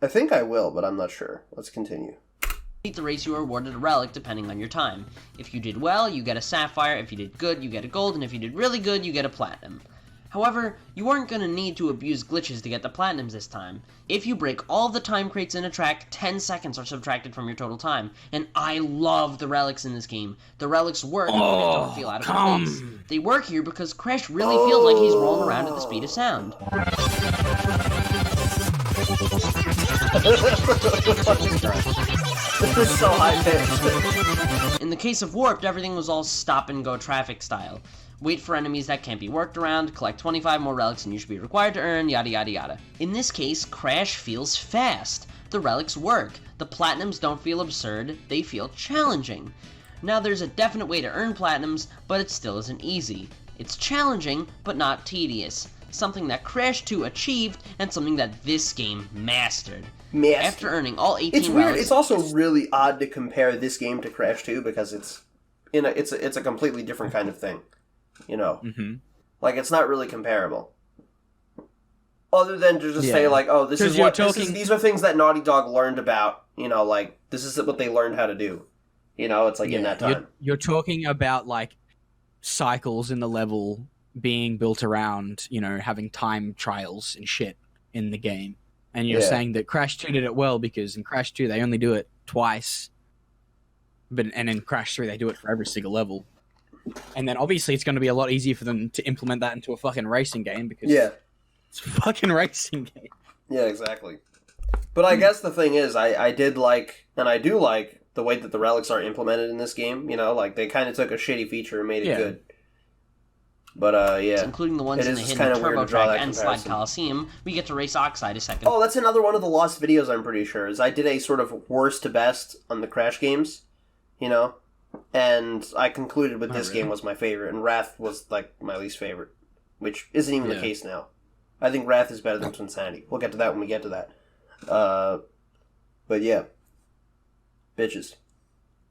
I think I will, but I'm not sure. Let's continue. Complete the race, you are awarded a relic depending on your time. If you did well, you get a sapphire. If you did good, you get a gold. And if you did really good, you get a platinum. However, you aren't going to need to abuse glitches to get the platinums this time. If you break all the time crates in a track, 10 seconds are subtracted from your total time. And I love the relics in this game. The relics work even if they don't feel out of place. They work here because Crash really feels like he's rolling around at the speed of sound. This is so high-pitched. In the case of Warped, everything was all stop-and-go traffic style. Wait for enemies that can't be worked around, collect 25 more relics than you should be required to earn, yada yada yada. In this case, Crash feels fast. The relics work. The platinums don't feel absurd, they feel challenging. Now there's a definite way to earn platinums, but it still isn't easy. It's challenging, but not tedious. Something that Crash 2 achieved, and something that this game mastered. After earning all 18 it's weird. relics... It's also really odd to compare this game to Crash 2, because it's a completely different kind of thing. You know, like it's not really comparable. Other than to just say like, oh, these are things that Naughty Dog learned about. You know, like this is what they learned how to do. You know, it's like in that time. You're talking about like cycles in the level being built around, you know, having time trials and shit in the game, and you're saying that Crash 2 did it well because in Crash 2 they only do it twice, and in Crash 3 they do it for every single level. And then obviously it's going to be a lot easier for them to implement that into a fucking racing game because it's a fucking racing game. Yeah, exactly. But I guess the thing is, I did like, and I do like, the way that the relics are implemented in this game. You know, like they kind of took a shitty feature and made it good. But including the ones in the hidden Turbo Track and Slide Coliseum, we get to race Oxide a second. Oh, that's another one of the lost videos, I'm pretty sure, is I did a sort of worst to best on the Crash games, you know? And I concluded with this game was my favorite, and Wrath was, like, my least favorite. Which isn't even the case now. I think Wrath is better than Twinsanity. We'll get to that when we get to that. But yeah. Bitches.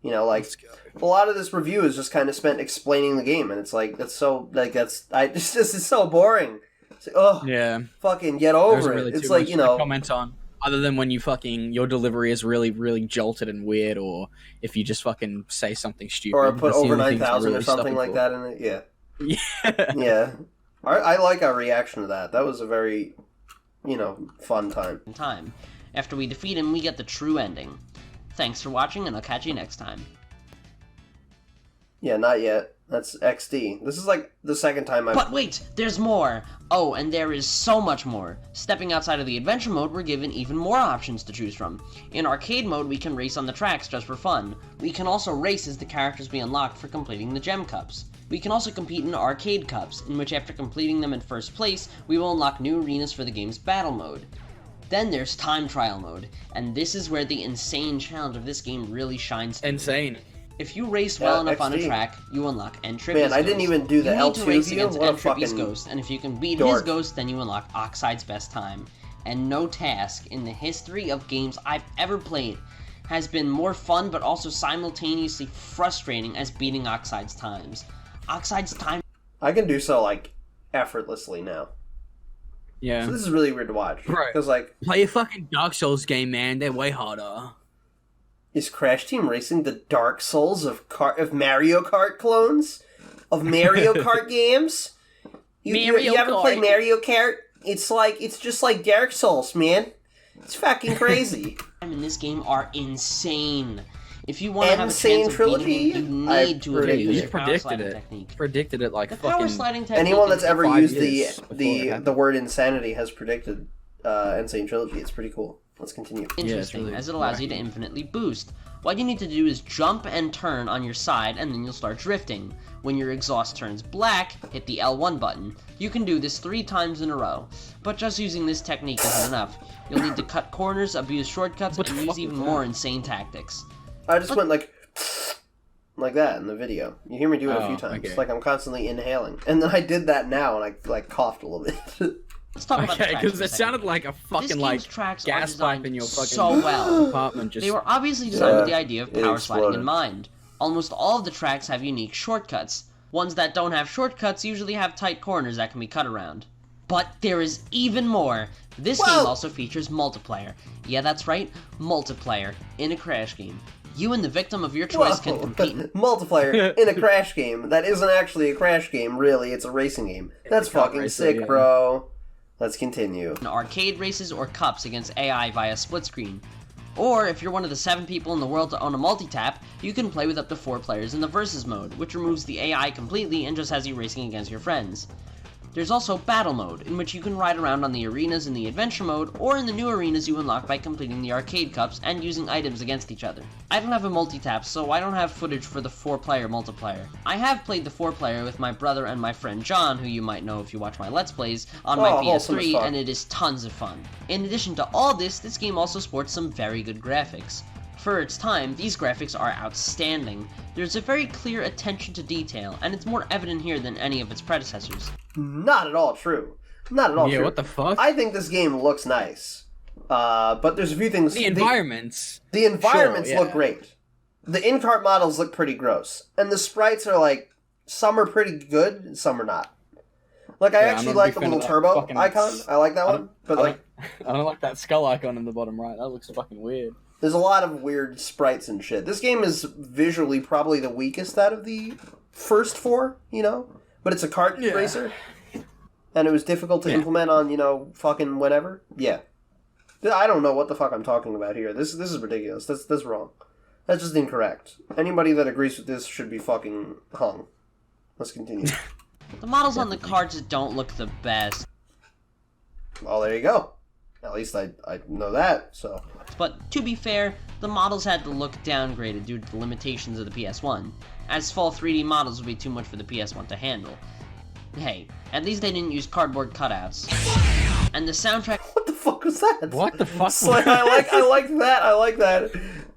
You know, like, a lot of this review is just kind of spent explaining the game, and it's like, it's so boring. It's like, fucking get over it. It's like, you know... comment on. Other than when your delivery is really, really jolted and weird, or if you just fucking say something stupid. Or put over 9,000 or something like that in it, Yeah. I like our reaction to that. That was a very, you know, fun time. After we defeat him, we get the true ending. Thanks for watching, and I'll catch you next time. Yeah, not yet. That's XD. This is like the second time I've... But wait! There's more! Oh, and there is so much more. Stepping outside of the adventure mode, we're given even more options to choose from. In arcade mode, we can race on the tracks just for fun. We can also race as the characters we unlocked for completing the gem cups. We can also compete in arcade cups, in which after completing them in first place, we will unlock new arenas for the game's battle mode. Then there's time trial mode, and this is where the insane challenge of this game really shines. Insane. If you race well enough on a track, you unlock N-Trip. Man, I didn't even do the L2 to race view. against N-Trip's Ghost, and if you can beat his Ghost, then you unlock Oxide's best time. And no task in the history of games I've ever played has been more fun but also simultaneously frustrating as beating Oxide's times. Oxide's time... I can do so, like, effortlessly now. Yeah. So this is really weird to watch. Right. Because, like... Play a fucking Dark Souls game, man. They're way harder. Is Crash Team Racing the Dark Souls of Mario Kart clones? Of Mario Kart games? You ever play Mario Kart? It's just like Dark Souls, man. It's fucking crazy. In this game are insane. If you want to have a chance of beating it, you need to have used the power sliding technique. Predicted it like The fucking... power sliding technique. Anyone that's ever 5 used years the word insanity has predicted Insane Trilogy. It's pretty cool. Let's continue. Interesting, really as it allows you to infinitely boost. What you need to do is jump and turn on your side, and then you'll start drifting. When your exhaust turns black, hit the L1 button. You can do this 3 times in a row. But just using this technique isn't enough. You'll need to cut corners, abuse shortcuts, and use even more insane tactics. I just went like that in the video. You hear me do it a few times. Okay. Like I'm constantly inhaling. And then I did that now, and I like coughed a little bit. Let's talk about the Okay, tracks because for a it second. sounded like a fucking This like game's tracks are gas pipe designed in your fucking so well. apartment. Just They were obviously designed with the idea of it power sliding in exploded. mind. Almost all of the tracks have unique shortcuts. Ones that don't have shortcuts usually have tight corners that can be cut around. But there is even more. This game also features multiplayer. Yeah, that's right, multiplayer in a Crash game. You and the victim of your choice can compete. Multiplayer in a Crash game. That isn't actually a Crash game, really. It's a racing game. That's fucking racer, sick, yeah. bro. Let's continue. in arcade races or cups against AI via split screen. Or, if you're one of the 7 people in the world to own a multi-tap, you can play with up to 4 players in the versus mode, which removes the AI completely and just has you racing against your friends. There's also Battle Mode, in which you can ride around on the arenas in the Adventure Mode, or in the new arenas you unlock by completing the arcade cups and using items against each other. I don't have a multi-tap, so I don't have footage for the 4-player multiplayer. I have played the 4-player with my brother and my friend John, who you might know if you watch my Let's Plays, on my wholesome as PS3, fuck. and it is tons of fun. In addition to all this game also sports some very good graphics. For its time, these graphics are outstanding. There's a very clear attention to detail, and it's more evident here than any of its predecessors. Not at all true. Not at all yeah, true. what the fuck? I think this game looks nice. But there's a few things... the environments. The environments Sure, yeah. look great. The in-cart models look pretty gross. And the sprites are like... Some are pretty good, and some are not. Like, I Yeah, I'm actually not a like big the fan little of that turbo fucking icon. I like that I one. But, like, I don't like that skull icon in the bottom right. That looks fucking weird. there's a lot of weird sprites and shit. This game is visually probably the weakest out of the first 4, you know? But it's a kart Yeah. racer. And it was difficult to implement on, you know, fucking whatever. Yeah. I don't know what the fuck I'm talking about here. This is ridiculous. That's wrong. That's just incorrect. Anybody that agrees with this should be fucking hung. Let's continue. The models on the cards don't look the best, Well, there you go. At least I know that, so... but to be fair, the models had to look downgraded due to the limitations of the PS1, as full 3D models would be too much for the PS1 to handle. Hey, at least they didn't use cardboard cutouts. And the soundtrack What the fuck was that? What the fuck? Slam, I like that.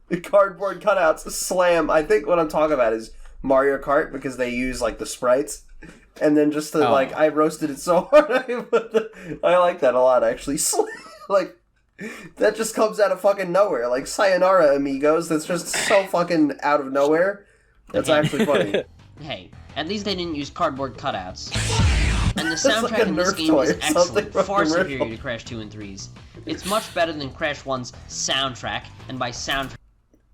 The cardboard cutouts. Slam. I think what I'm talking about is Mario Kart, because they use, like, the sprites. And then just to, like, I roasted it so hard. I like that a lot, actually. Like, that just comes out of fucking nowhere. Like, sayonara, amigos. That's just so fucking out of nowhere. That's actually funny. Hey, at least they didn't use cardboard cutouts. And the That's like soundtrack a in this Nerf game toy is or something excellent, from far the superior commercial. to Crash 2 and 3's. It's much better than Crash 1's soundtrack, and by soundtrack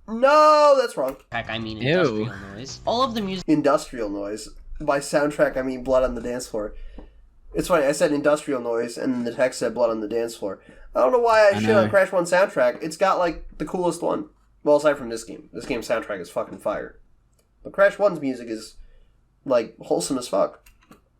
No, that's wrong. I mean Ew. industrial noise. All of the music Industrial noise. By soundtrack, I mean blood on the dance floor. It's funny, I said industrial noise, and then the text said blood on the dance floor. I don't know why I shit know. on Crash 1 soundtrack. It's got, like, the coolest one. Well, aside from this game. This game's soundtrack is fucking fire. But Crash 1's music is, like, wholesome as fuck.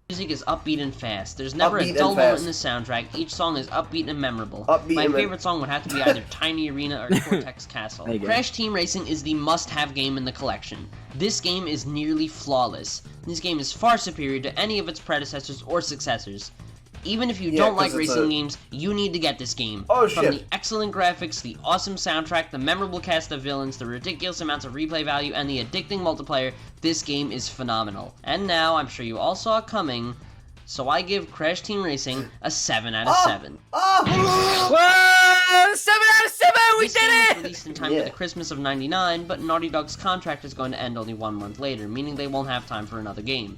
is upbeat and fast. There's never Upbeat a and dull moment fast. in the soundtrack. Each song is upbeat and memorable. Upbeat My and favorite song would have to be either Tiny Arena or Cortex Castle. There you go. Crash Team Racing is the must-have game in the collection. This game is nearly flawless. This game is far superior to any of its predecessors or successors. Even if you Yeah, don't like 'cause it's racing a- games, you need to get this game. Oh, From shit. the excellent graphics, the awesome soundtrack, the memorable cast of villains, the ridiculous amounts of replay value, and the addicting multiplayer, this game is phenomenal. And now, I'm sure you all saw it coming, so I give Crash Team Racing a 7 out of 7. Oh! Whoa! 7 out of 7! We This did game was it! released in time Yeah. for the Christmas of '99, but Naughty Dog's contract is going to end only 1 month later, meaning they won't have time for another game.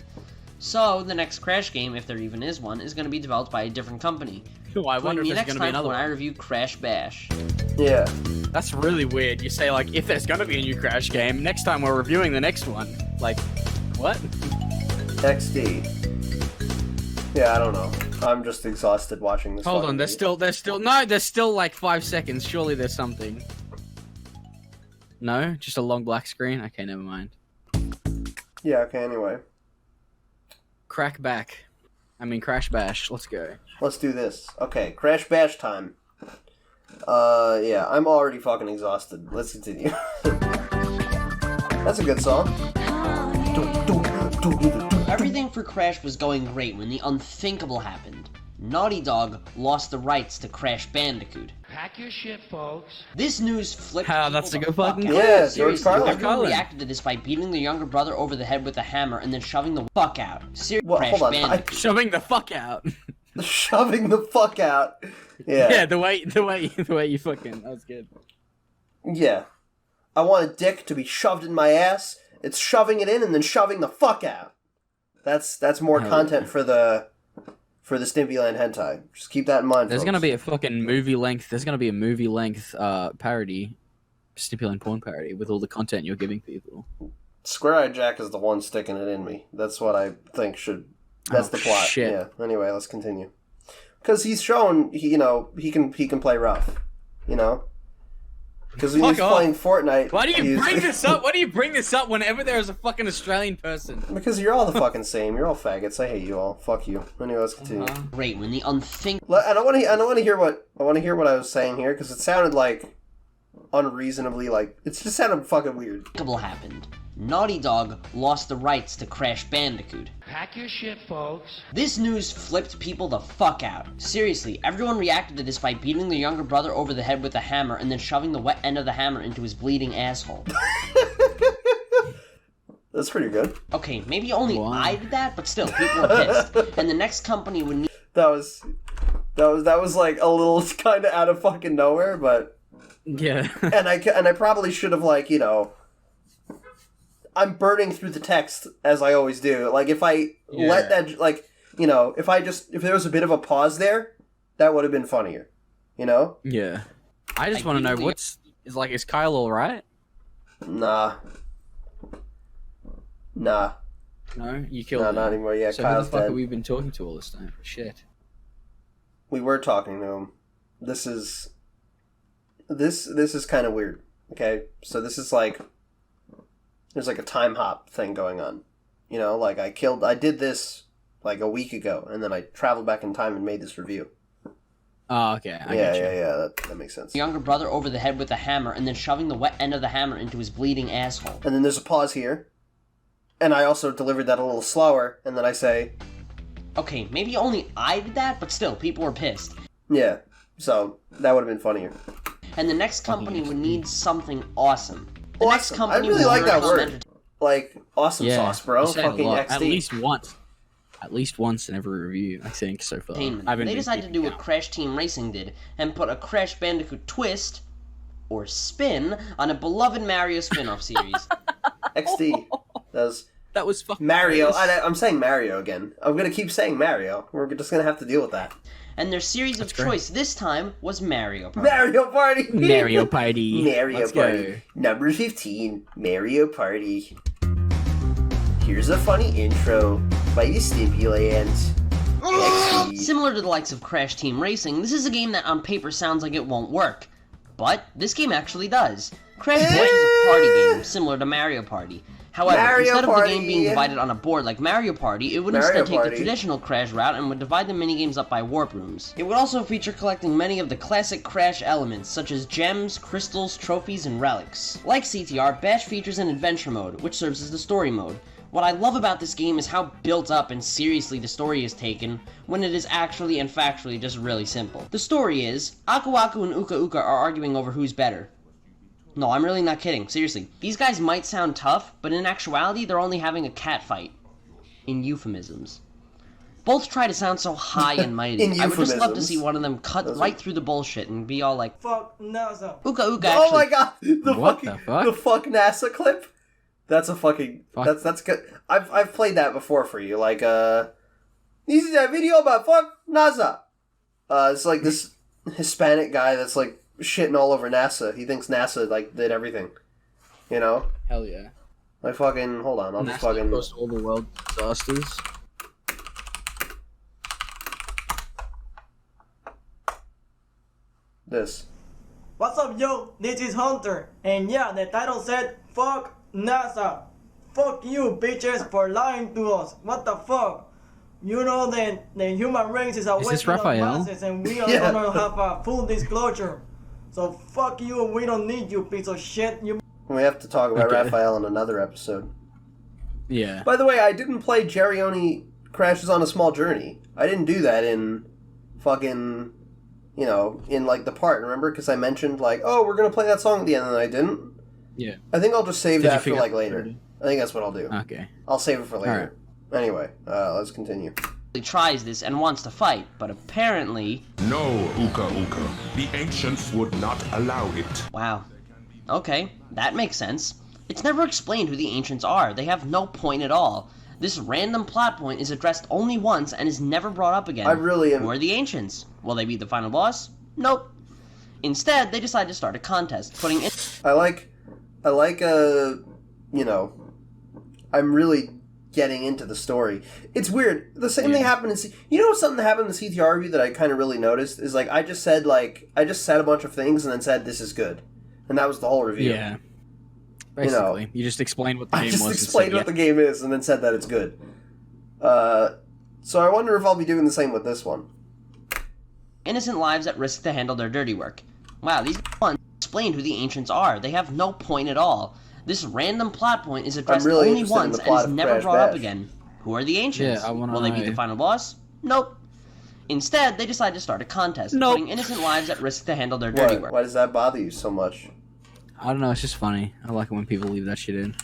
So, the next Crash game, if there even is one, is going to be developed by a different company. I wonder Join if me there's next going to be time another when I one. review Crash Bash. Yeah. That's really weird. You say, like, if there's gonna be a new Crash game, next time we're reviewing the next one. Like, what? XD. Yeah, I don't know. I'm just exhausted watching this. Hold on, there's still like 5 seconds. Surely there's something. No? Just a long black screen? Okay, never mind. Yeah, okay, anyway. Crash Bash. Let's go. Let's do this. Okay, Crash Bash time. Yeah, I'm already fucking exhausted. Let's continue. That's a good song. Everything for Crash was going great when the unthinkable happened. Naughty Dog lost the rights to Crash Bandicoot. Pack your shit, folks. This news flipped That's a people good the fuck fucking out. Yeah, George Seriously, Carlin. everyone Carlin. reacted to this by beating their younger brother over the head with a hammer and then shoving the fuck out. Seriously, Well, Crash hold on, Bandicoot. Shoving the fuck out. Shoving the fuck out. Yeah. Yeah, the way you fucking. That was good. Yeah. I want a dick to be shoved in my ass. It's shoving it in and then shoving the fuck out. That's more Hell content yeah. for the Stimpyland hentai. Just keep that in mind. There's folks. gonna be a fucking movie length. There's gonna be a movie length parody, Stimpyland porn parody with all the content you're giving people. Square-Eyed Jack is the one sticking it in me. That's what I think should. That's the plot. Shit. Yeah. Anyway, let's continue. Because he's shown, he can play rough. You know. Because when Fuck he's off. playing Fortnite. Why do you he's- bring this up? Why do you bring this up whenever there is a fucking Australian person? Because you're all the fucking same. You're all faggots. I hate you all. Fuck you. Anyway, let's continue. Great when the unthinkable I don't want to hear what I was saying here because it sounded like unreasonably like it just sounded fucking weird. happened. Naughty Dog lost the rights to Crash Bandicoot. Pack your shit, folks. This news flipped people the fuck out. Seriously, everyone reacted to this by beating their younger brother over the head with a hammer and then shoving the wet end of the hammer into his bleeding asshole. That's pretty good. Okay, maybe only Wow. I did that, but still, people were pissed. And the next company would need That was like a little kind of out of fucking nowhere, but Yeah. and I probably should have like I'm burning through the text as I always do. Like if I let that like if there was a bit of a pause there, that would have been funnier. You know? Yeah. I just want to know is Kyle all right? Nah. No, you killed Nah, him. not anymore. Yeah, So Kyle's who the fuck dead. have we been talking to all this time? Shit. We were talking to him. This is kind of weird. Okay, so this is like there's like a time hop thing going on. You know, like I did this like a week ago, and then I traveled back in time and made this review. Oh, okay. I get you. Yeah. That makes sense. younger brother over the head with a hammer and then shoving the wet end of the hammer into his bleeding asshole. And then there's a pause here, and I also delivered that a little slower, and then I say, Okay, maybe only I did that, but still, people were pissed. yeah. So that would have been funnier. And the next company would need something awesome. The next Awesome. company I really would like that work on word. Like awesome sauce, bro. you say it a Fucking lot. XD. At least once in every review, I think, so far. entertainment. I haven't They been decided to keeping do what count. Crash Team Racing did and put a Crash Bandicoot twist or spin on a beloved Mario spin-off series. XD. That was fucking Mario. hilarious. I'm saying Mario again. I'm gonna keep saying Mario. We're just gonna have to deal with that. And their series of great. choice this time was Mario Party. Mario Party. Mario Party. Mario Let's Party. go. Number 15. Mario Party. Here's a funny intro by the Stimpyland. XD. Similar to the likes of Crash Team Racing, this is a game that on paper sounds like it won't work. But this game actually does. Crash Bash is a party game, similar to Mario Party. However, Mario instead of the Party. game being divided on a board like Mario Party, it would Mario instead take Party. the traditional Crash route and would divide the minigames up by warp rooms. It would also feature collecting many of the classic Crash elements, such as gems, crystals, trophies, and relics. Like CTR, Bash features an adventure mode, which serves as the story mode. What I love about this game is how built up and seriously the story is taken, when it is actually and factually just really simple. The story is, Aku Aku and Uka Uka are arguing over who's better. No, I'm really not kidding. Seriously. These guys might sound tough, but in actuality, they're only having a cat fight. In euphemisms. Both try to sound so high and mighty. In I would just love to euphemisms. see one of them cut right through the bullshit and be all like, Fuck NASA. Uka Uka Oh actually... my god! What the fuck? The fuck NASA clip? That's a fucking that's good. I've played that before for you. Like this is a video about fuck NASA. It's like this Hispanic guy that's like shitting all over NASA. He thinks NASA, like, did everything. You know? Hell yeah. Like, fucking... Hold on, I'll just fucking... Caused all the world disasters. This. What's up, yo? This is Hunter. And yeah, the title said, fuck NASA. Fuck you, bitches, for lying to us. What the fuck? You know that the human race is a Is this waste of Raphael? masses and we are Yeah. gonna have a full disclosure. So fuck you, we don't need you, piece of shit. You We have to talk about Okay. Raphael in another episode. Yeah. By the way, I didn't play Jerry Crashes on a Small Journey. I didn't do that in fucking, you know, in like the part, remember? Because I mentioned like, oh, we're going to play that song at the end, and I didn't. Yeah. I think I'll just save Did you that for figure like out later. already? I think that's what I'll do. Okay. I'll save it for later. Anyway, let's continue. He tries this and wants to fight, but apparently... No, Uka Uka. The ancients would not allow it. Wow. Okay, that makes sense. It's never explained who the ancients are. They have no point at all. This random plot point is addressed only once and is never brought up again. I really am... Who are the ancients? Will they be the final boss? Nope. Instead, they decide to start a contest, putting in... I like, you know, I'm really getting into the story. It's weird. The same thing happened in you know something that happened in the CTR review that I kind of really noticed is like I just said a bunch of things and then said this is good, and that was the whole review. Yeah. Basically, you just explained what the game I was. just and explained said, what the game is and then said that it's good. So I wonder if I'll be doing the same with this one. innocent lives at risk to handle their dirty work. Wow, these ones explained who the ancients are. They have no point at all. This random plot point is addressed really only interested in once the and plot is of never Crash brought up Bash. again. Who are the ancients? Yeah, I wanna Will they be know. the final boss? Nope. Instead, they decide to start a contest, Nope. putting innocent lives at risk to handle their dirty work. Why does that bother you so much? I don't know. It's just funny. I like it when people leave that shit in.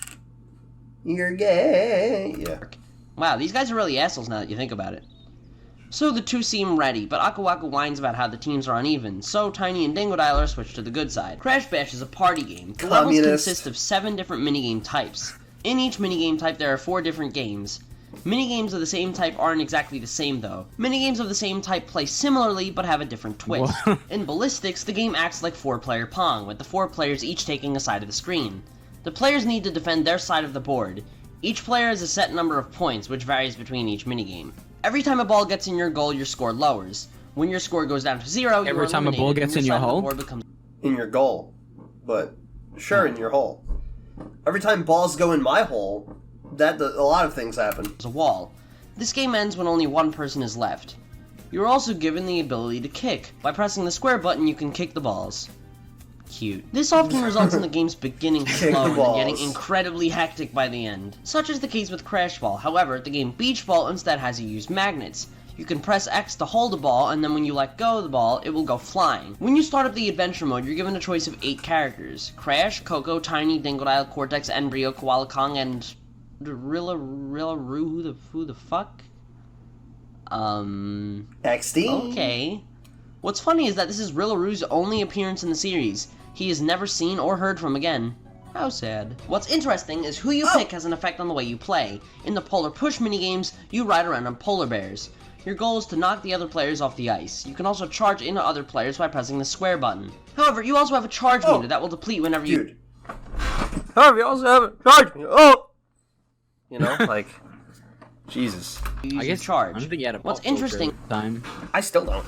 You're gay. Yeah. Wow, these guys are really assholes now that you think about it. So the two seem ready, but Aku Aku whines about how the teams are uneven, so Tiny and Dingodile are switched to the good side. Crash Bash is a party game. The levels Communist. consist of 7 different minigame types. In each minigame type there are 4 different games. Minigames of the same type aren't exactly the same though. Minigames of the same type play similarly but have a different twist. What? In Ballistics, the game acts like 4-player Pong, with the 4 players each taking a side of the screen. The players need to defend their side of the board. Each player has a set number of points, which varies between each minigame. Every time a ball gets in your goal, your score lowers. When your score goes down to 0, Every you're time a ball eliminated, gets and in your side of the hole? board becomes In your goal. But, sure, in your hole. Every time balls go in my hole, a lot of things happen. a wall. This game ends when only one person is left. You're also given the ability to kick. By pressing the square button, you can kick the balls. Cute. This often results in the game's beginning Kick slow the and then getting balls. incredibly hectic by the end. Such is the case with Crash Ball. However, the game Beach Ball instead has you use magnets. You can press X to hold a ball, and then when you let go of the ball, it will go flying. When you start up the adventure mode, you're given a choice of 8 characters. Crash, Coco, Tiny, Dingodile, Cortex, Embryo, Koala Kong, and... Rilla, who the fuck? XD. Okay. What's funny is that this is Rillaru's only appearance in the series. He is never seen or heard from again. How sad. What's interesting is who you pick has an effect on the way you play. In the Polar Push minigames, you ride around on polar bears. Your goal is to knock the other players off the ice. You can also charge into other players by pressing the square button. However, you also have a charge meter that will deplete whenever you... Dude. However, you also have a charge. Oh! You know, like... Jesus. use I your guess charge. I don't think you had a What's pop filter interesting... at the time. I still don't.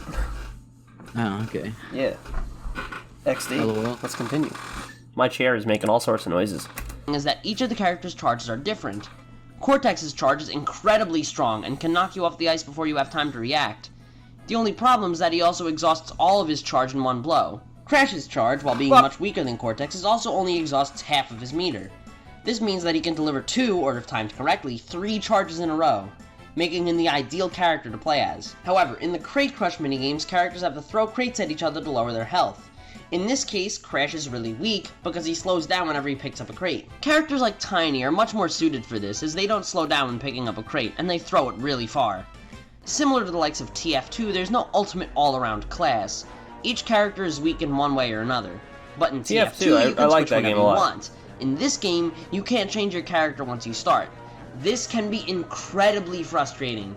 Oh, okay. Yeah. XD. LOL. Let's continue. My chair is making all sorts of noises. is that each of the characters' charges are different. Cortex's charge is incredibly strong and can knock you off the ice before you have time to react. The only problem is that he also exhausts all of his charge in one blow. Crash's charge, while being much weaker than Cortex's, also only exhausts half of his meter. This means that he can deliver 2, or if timed correctly, 3 charges in a row, making him the ideal character to play as. However, in the Crate Crush minigames, characters have to throw crates at each other to lower their health. In this case, Crash is really weak, because he slows down whenever he picks up a crate. Characters like Tiny are much more suited for this, as they don't slow down when picking up a crate, and they throw it really far. Similar to the likes of TF2, there's no ultimate all-around class. Each character is weak in one way or another. But in TF2, you I can like switch that whenever game a you lot. want. In this game, you can't change your character once you start. This can be incredibly frustrating.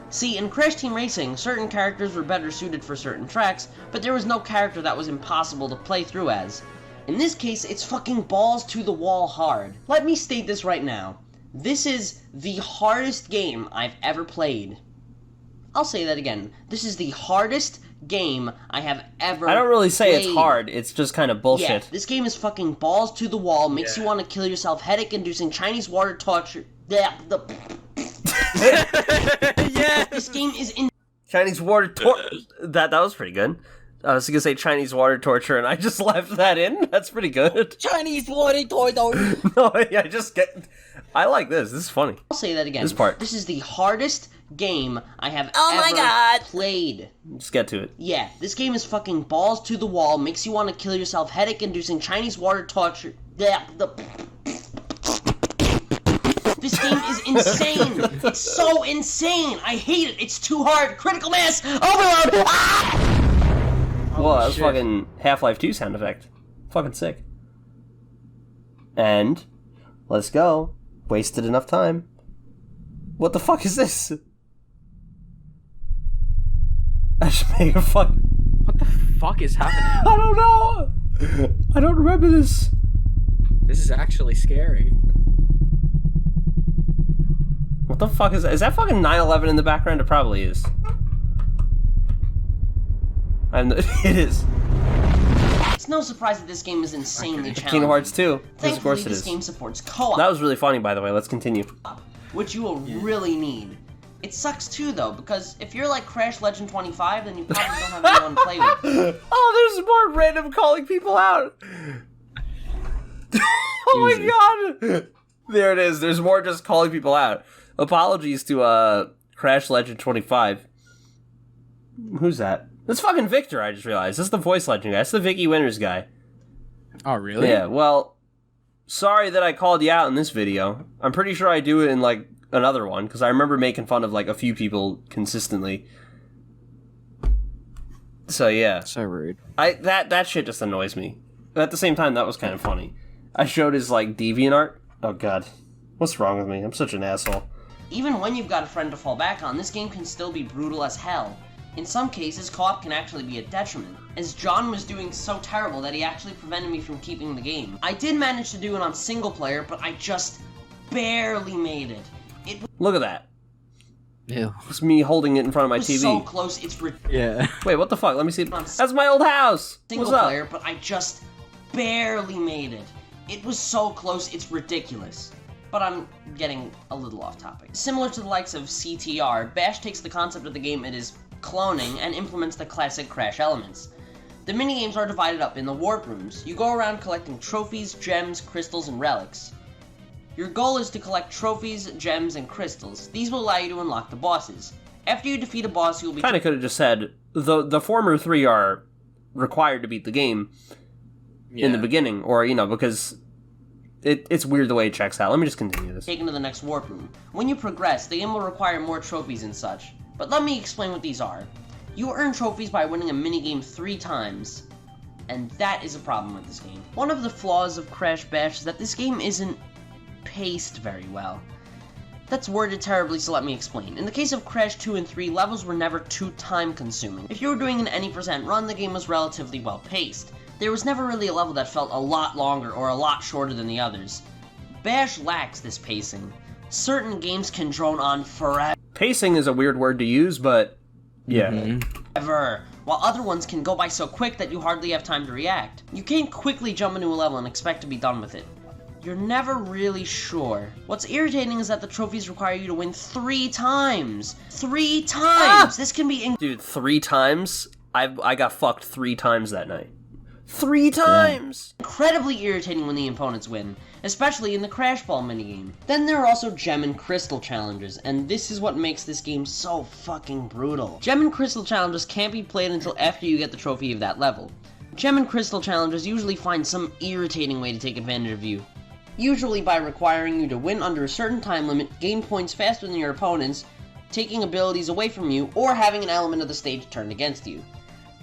See, in Crash Team Racing, certain characters were better suited for certain tracks, but there was no character that was impossible to play through as. In this case, it's fucking balls to the wall hard. Let me state this right now. This is the hardest game I've ever played. I'll say that again. This is the hardest game I have ever I don't really say played. it's hard, it's just kind of bullshit. Yeah, this game is fucking balls to the wall, makes you want to kill yourself, headache-inducing Chinese water torture. Yeah. This game is Chinese water that was pretty good. I was gonna say Chinese water torture, and I just left that in. That's pretty good. Chinese water torture. No, I like this. This is funny. I'll say that again. This part. This is the hardest game I have played. Let's get to it. Yeah, this game is fucking balls to the wall, makes you want to kill yourself, headache-inducing Chinese water torture. This game is insane. It's so insane. I hate it. It's too hard. Critical mass overload. Ah! Whoa, that was fucking Half-Life 2 sound effect. Fucking sick. And let's go. Wasted enough time. What the fuck is this? I should make a fuck. What the fuck is happening? I don't know. I don't remember this. This is actually scary. What the fuck is that? Is that fucking 9/11 in the background? It probably is. It is. It's no surprise that this game is insanely challenging. Kingdom Hearts 2. Because of course it this is. game supports co-op. That was really funny, by the way. Let's continue. Which you will really need. It sucks too, though, because if you're like Crash Legend 25, then you probably don't have anyone to play with. Oh, there's more random calling people out. Oh my god. There it is. There's more just calling people out. Apologies to Crash Legend 25. Who's that? That's fucking Victor, I just realized. That's the voice legend guy. That's the Vicky Winters guy. Oh, really? Yeah, well, sorry that I called you out in this video. I'm pretty sure I do it in, like, another one, because I remember making fun of, like, a few people consistently. So, yeah. So rude. That shit just annoys me. But at the same time, that was kind of funny. I showed his, like, DeviantArt. Oh, God. What's wrong with me? I'm such an asshole. Even when you've got a friend to fall back on, this game can still be brutal as hell. In some cases, co-op can actually be a detriment, as John was doing so terrible that he actually prevented me from keeping the game. I did manage to do it on single player, but I just barely made it. Look at that. Ew. It's me holding it in front of my was TV. so close, it's ridiculous. Yeah. Wait, what the fuck? Let me see. That's my old house! Single What's up? player, but I just barely made it. It was so close, it's ridiculous. But I'm getting a little off topic. Similar to the likes of CTR, Bash takes the concept of the game it is cloning and implements the classic Crash elements. The minigames are divided up in the warp rooms. You go around collecting trophies, gems, crystals, and relics. Your goal is to collect trophies, gems, and crystals. These will allow you to unlock the bosses. After you defeat a boss, you will be... Kinda could've just said, the former three are required to beat the game in the beginning, or, you know, because it's weird the way it checks out. Let me just continue this. taken to the next warp room. When you progress, the game will require more trophies and such. But let me explain what these are. You earn trophies by winning a minigame 3 times, and that is a problem with this game. One of the flaws of Crash Bash is that this game isn't paced very well. That's worded terribly, so let me explain. In the case of Crash 2 and 3, levels were never too time-consuming. If you were doing an any % run, the game was relatively well paced. There was never really a level that felt a lot longer or a lot shorter than the others. Bash lacks this pacing. Certain games can drone on forever. Pacing is a weird word to use, but yeah. While other ones can go by so quick that you hardly have time to react. You can't quickly jump into a level and expect to be done with it. You're never really sure. What's irritating is that the trophies require you to win 3 times. 3 times! This can be... Dude, 3 times? I got fucked 3 times that night. 3 times! incredibly irritating when the opponents win, especially in the Crash Ball minigame. Then there are also Gem and Crystal challenges, and this is what makes this game so fucking brutal. Gem and Crystal challenges can't be played until after you get the trophy of that level. Gem and Crystal challenges usually find some irritating way to take advantage of you. Usually by requiring you to win under a certain time limit, gain points faster than your opponents, taking abilities away from you, or having an element of the stage turned against you.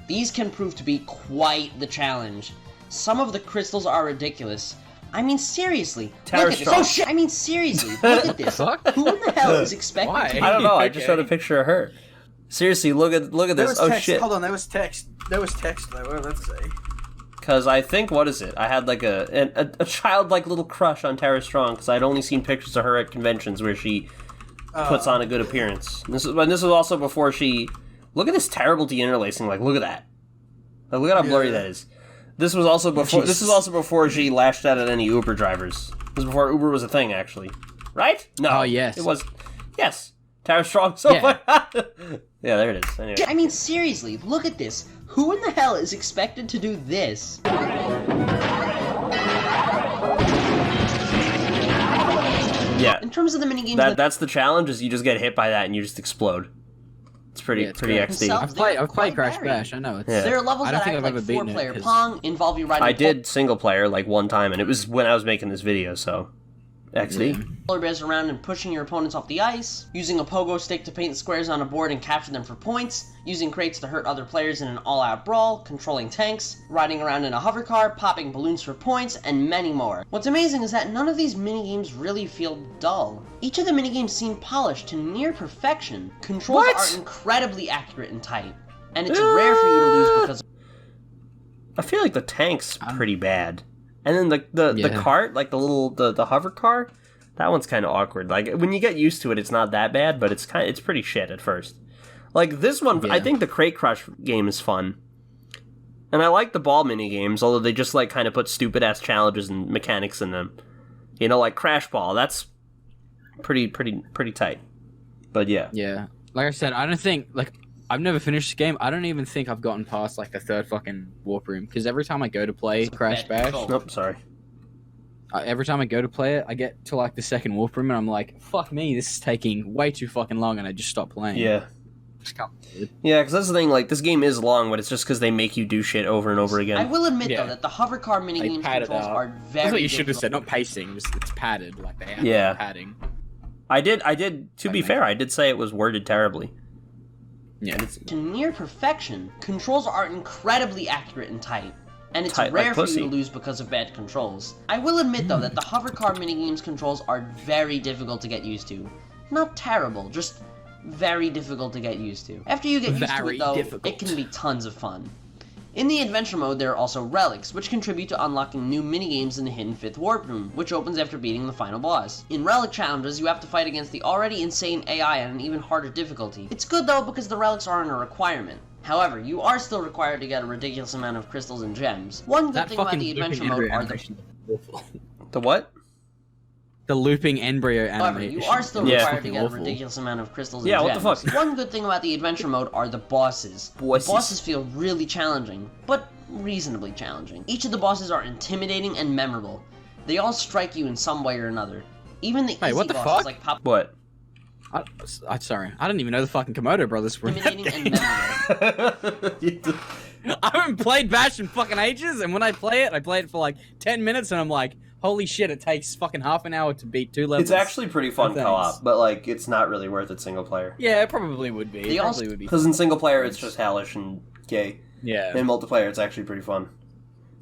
These can prove to be quite the challenge. Some of the crystals are ridiculous. I mean, seriously. Tower Look at Strong. this. Oh, shit. I mean, seriously. Look at this. Who in the hell is expected Why? to... I don't know. I Okay. just showed a picture of her. Seriously, look at There this. was Oh text. shit. Hold on, there was text. There was text though. What did that say? Because I think, what is it? I had like a childlike little crush on Tara Strong because I'd only seen pictures of her at conventions where she puts on a good appearance. And this was also before she. Look at this terrible de-interlacing. Like, look at that. Like, look at how blurry that is. This was also before. This was also before she lashed out at any Uber drivers. This was before Uber was a thing, actually. Right? No. Oh, yes. It was. Yes. Tara Strong. So Yeah. Yeah, there it is. Anyway. I mean, seriously. Look at this. Who in the hell is expected to do this? Yeah. In terms of the minigames... That's the challenge. Is you just get hit by that and you just explode. It's pretty it's pretty great. XD. Themselves, I've played quite Crash varied. Bash. I know. It's, Yeah. There are levels I don't that think act I've like ever beaten it, four-player 'cause- Pong, involve you riding I did single player like one time, and it was when I was making this video, so XD. polar bears around and pushing your opponents off the ice, using a pogo stick to paint squares on a board and capture them for points, using crates to hurt other players in an all-out brawl, controlling tanks, riding around in a hover car, popping balloons for points, and many more. What's amazing is that none of these minigames really feel dull. Each of the minigames seem polished to near perfection. Controls are incredibly accurate and tight, and it's rare for you to lose because I feel like the tank's pretty bad, and then the cart, like the hover car, that one's kind of awkward. Like when you get used to it, it's not that bad, but it's pretty shit at first. Like this one, I think the Crate Crush game is fun. And I like the ball mini games, although they just like kind of put stupid ass challenges and mechanics in them. You know, like Crash Ball, that's pretty tight. But yeah. Yeah. Like I said, I don't think I've never finished the game. I don't even think I've gotten past like the third fucking warp room because every time I go to play Crash Bash, Nope, sorry. every time I go to play it, I get to like the second warp room and I'm like, fuck me, this is taking way too fucking long, and I just stop playing. Yeah. Just can't do it. Yeah, because that's the thing, like, this game is long, but it's just because they make you do shit over and over again. I will admit Yeah. though that the hover car minigames pad it controls out. are very That's what you should have difficult. said, not pacing. It's padded. Like they have Yeah. padding. I did, to be fair, I did say it was worded terribly. Yeah. To near perfection. Controls are incredibly accurate and tight, and it's Tight rare like for you pussy. to lose because of bad controls. I will admit though that the hover car minigames controls are very difficult to get used to. Not terrible, just very difficult to get used to. After you get used to Very it though, difficult. it can be tons of fun. In the adventure mode, there are also relics, which contribute to unlocking new minigames in the hidden 5th warp room, which opens after beating the final boss. In relic challenges, you have to fight against the already insane AI at an even harder difficulty. It's good though because the relics aren't a requirement. However, you are still required to get a ridiculous amount of crystals and gems. One good That thing about fucking the adventure looping mode embryo are the... animation is awful. The what? The looping embryo However, animation. you are still Yeah. required to fucking get a awful. ridiculous amount of crystals Yeah, and what the gems. fuck? One good thing about the adventure mode are the bosses. Bosses. The bosses feel really challenging, but reasonably challenging. Each of the bosses are intimidating and memorable. They all strike you in some way or another. Even the easy what the bosses fuck? like Pop What? I'm sorry. I didn't even know the fucking Komodo brothers were in that intimidating game. and memorable. I haven't played Bash in fucking ages, and when I play it for like 10 minutes, and I'm like, holy shit, it takes fucking half an hour to beat 2 levels. It's actually pretty fun Thanks. co-op, but like it's not really worth it single player. Yeah, it probably would be. They It also- probably would be. Because in single player it's just hellish and gay. Yeah. In multiplayer it's actually pretty fun.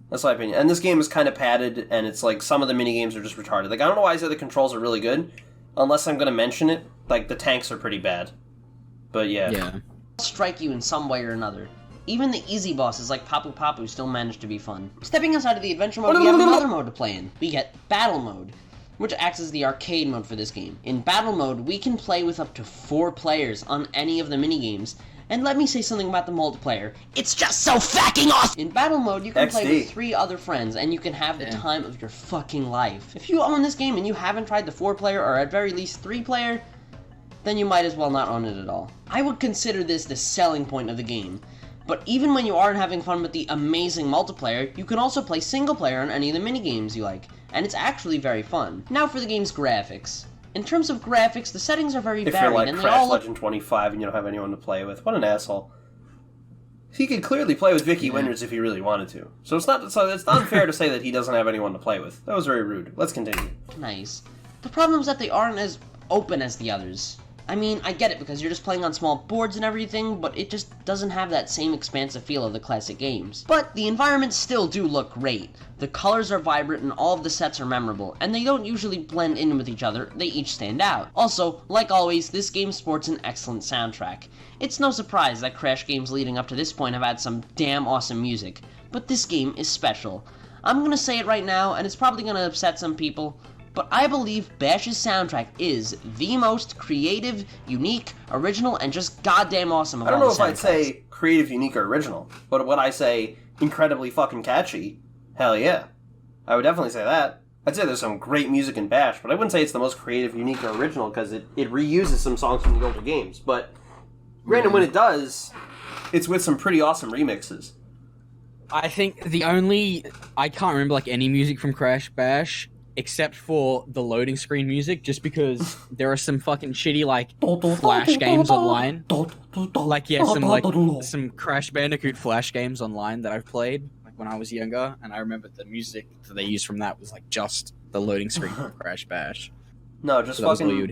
That's my opinion. And this game is kind of padded, and it's like some of the mini games are just retarded. Like I don't know why I say the controls are really good, unless I'm gonna mention it. Like the tanks are pretty bad. But yeah. Yeah. strike you in some way or another. Even the easy bosses like Papu Papu still manage to be fun. Stepping outside of the adventure mode, we have another mode to play in. We get Battle Mode, which acts as the arcade mode for this game. In Battle Mode, we can play with up to 4 players on any of the minigames. And let me say something about the multiplayer. It's just so fucking awesome! In Battle Mode, you can play XD. with 3 other friends, and you can have the time of your fucking life. If you own this game and you haven't tried the 4-player, or at very least 3-player, then you might as well not own it at all. I would consider this the selling point of the game. But even when you aren't having fun with the amazing multiplayer, you can also play single player on any of the minigames you like, and it's actually very fun. Now for the game's graphics. In terms of graphics, the settings are very If varied, you're like and they Crash all look... Legend 25 and you don't have anyone to play with, what an asshole. He could clearly play with Vicky Winters if he really wanted to. So it's not unfair to say that he doesn't have anyone to play with. That was very rude. Let's continue. nice. The problem is that they aren't as open as the others. I mean, I get it because you're just playing on small boards and everything, but it just doesn't have that same expansive feel of the classic games. But the environments still do look great. The colors are vibrant and all of the sets are memorable, and they don't usually blend in with each other, they each stand out. Also, like always, this game sports an excellent soundtrack. It's no surprise that Crash games leading up to this point have had some damn awesome music, but this game is special. I'm gonna say it right now, and it's probably gonna upset some people, but I believe Bash's soundtrack is the most creative, unique, original, and just goddamn awesome of all the soundtracks. I don't know if I'd say creative, unique, or original, but would I say incredibly fucking catchy? Hell yeah. I would definitely say that. I'd say there's some great music in Bash, but I wouldn't say it's the most creative, unique, or original, because it reuses some songs from the older games. But granted, when it does, it's with some pretty awesome remixes. I think I can't remember like any music from Crash Bash except for the loading screen music, just because there are some fucking shitty like Flash games online. Some Crash Bandicoot Flash games online that I've played like when I was younger, and I remember the music that they used from that was like just the loading screen from Crash Bash. No, just fucking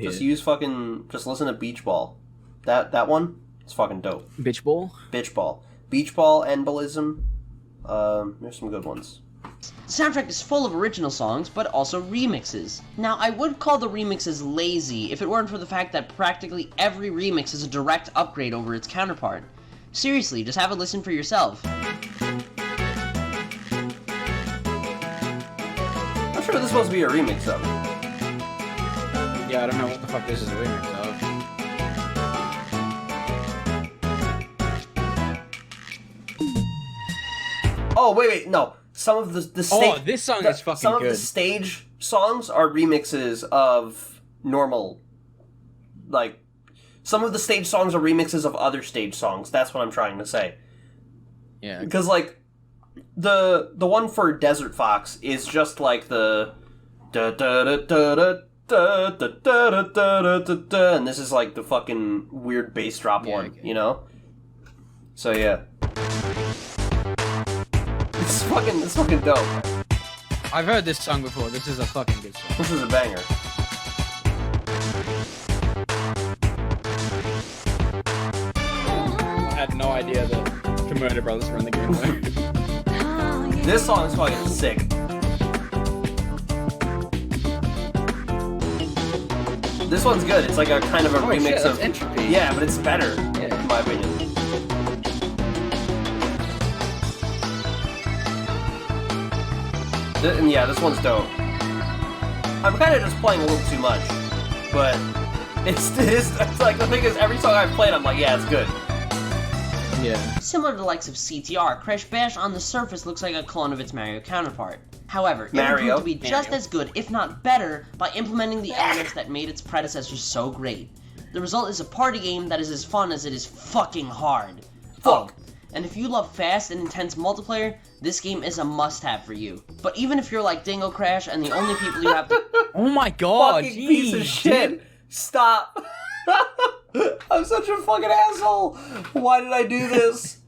just listen to Beach Ball. That one is fucking dope. Beach Ball, Embolism. There's some good ones. The soundtrack is full of original songs, but also remixes. Now, I would call the remixes lazy if it weren't for the fact that practically every remix is a direct upgrade over its counterpart. Seriously, just have a listen for yourself. I'm sure this is supposed to be a remix of. Yeah, I don't know what the fuck this is a remix of. Oh, wait, no. Some of the this song is fucking some good. Of the stage songs are remixes of normal, like, some of the stage songs are remixes of other stage songs. That's what I'm trying to say. Yeah. Because, like, the one for Desert Fox is just like the and this is like the fucking weird bass drop one, okay. You know? So yeah. It's fucking dope. I've heard this song before. This is a fucking good song. This is a banger. I had no idea that Komodo Brothers were in the game though. This song is fucking sick. This one's good. It's like a kind of a remix of Entropy. Yeah, but it's better, in my opinion. And yeah, this one's dope. I'm kind of just playing a little too much, but it's like the thing is, every song I've played, I'm like, yeah, it's good. Yeah. Similar to the likes of CTR, Crash Bash on the surface looks like a clone of its Mario counterpart. However, it proved to be just as good, if not better, by implementing the elements that made its predecessors so great. The result is a party game that is as fun as it is fucking hard. Fuck. And if you love fast and intense multiplayer, this game is a must-have for you. But even if you're like Dingo Crash and the only people you have to— Oh my god, fucking piece of shit. Stop. I'm such a fucking asshole. Why did I do this?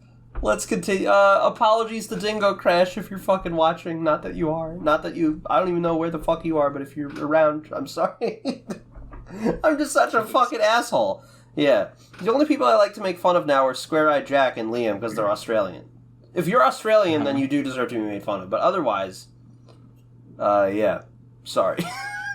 Let's continue. Apologies to Dingo Crash if you're fucking watching. Not that you are. Not that you... I don't even know where the fuck you are, but if you're around, I'm sorry. I'm just such a fucking asshole. Yeah. The only people I like to make fun of now are Square-Eyed Jack and Liam because they're Australian. If you're Australian, then you do deserve to be made fun of. But otherwise, yeah. Sorry.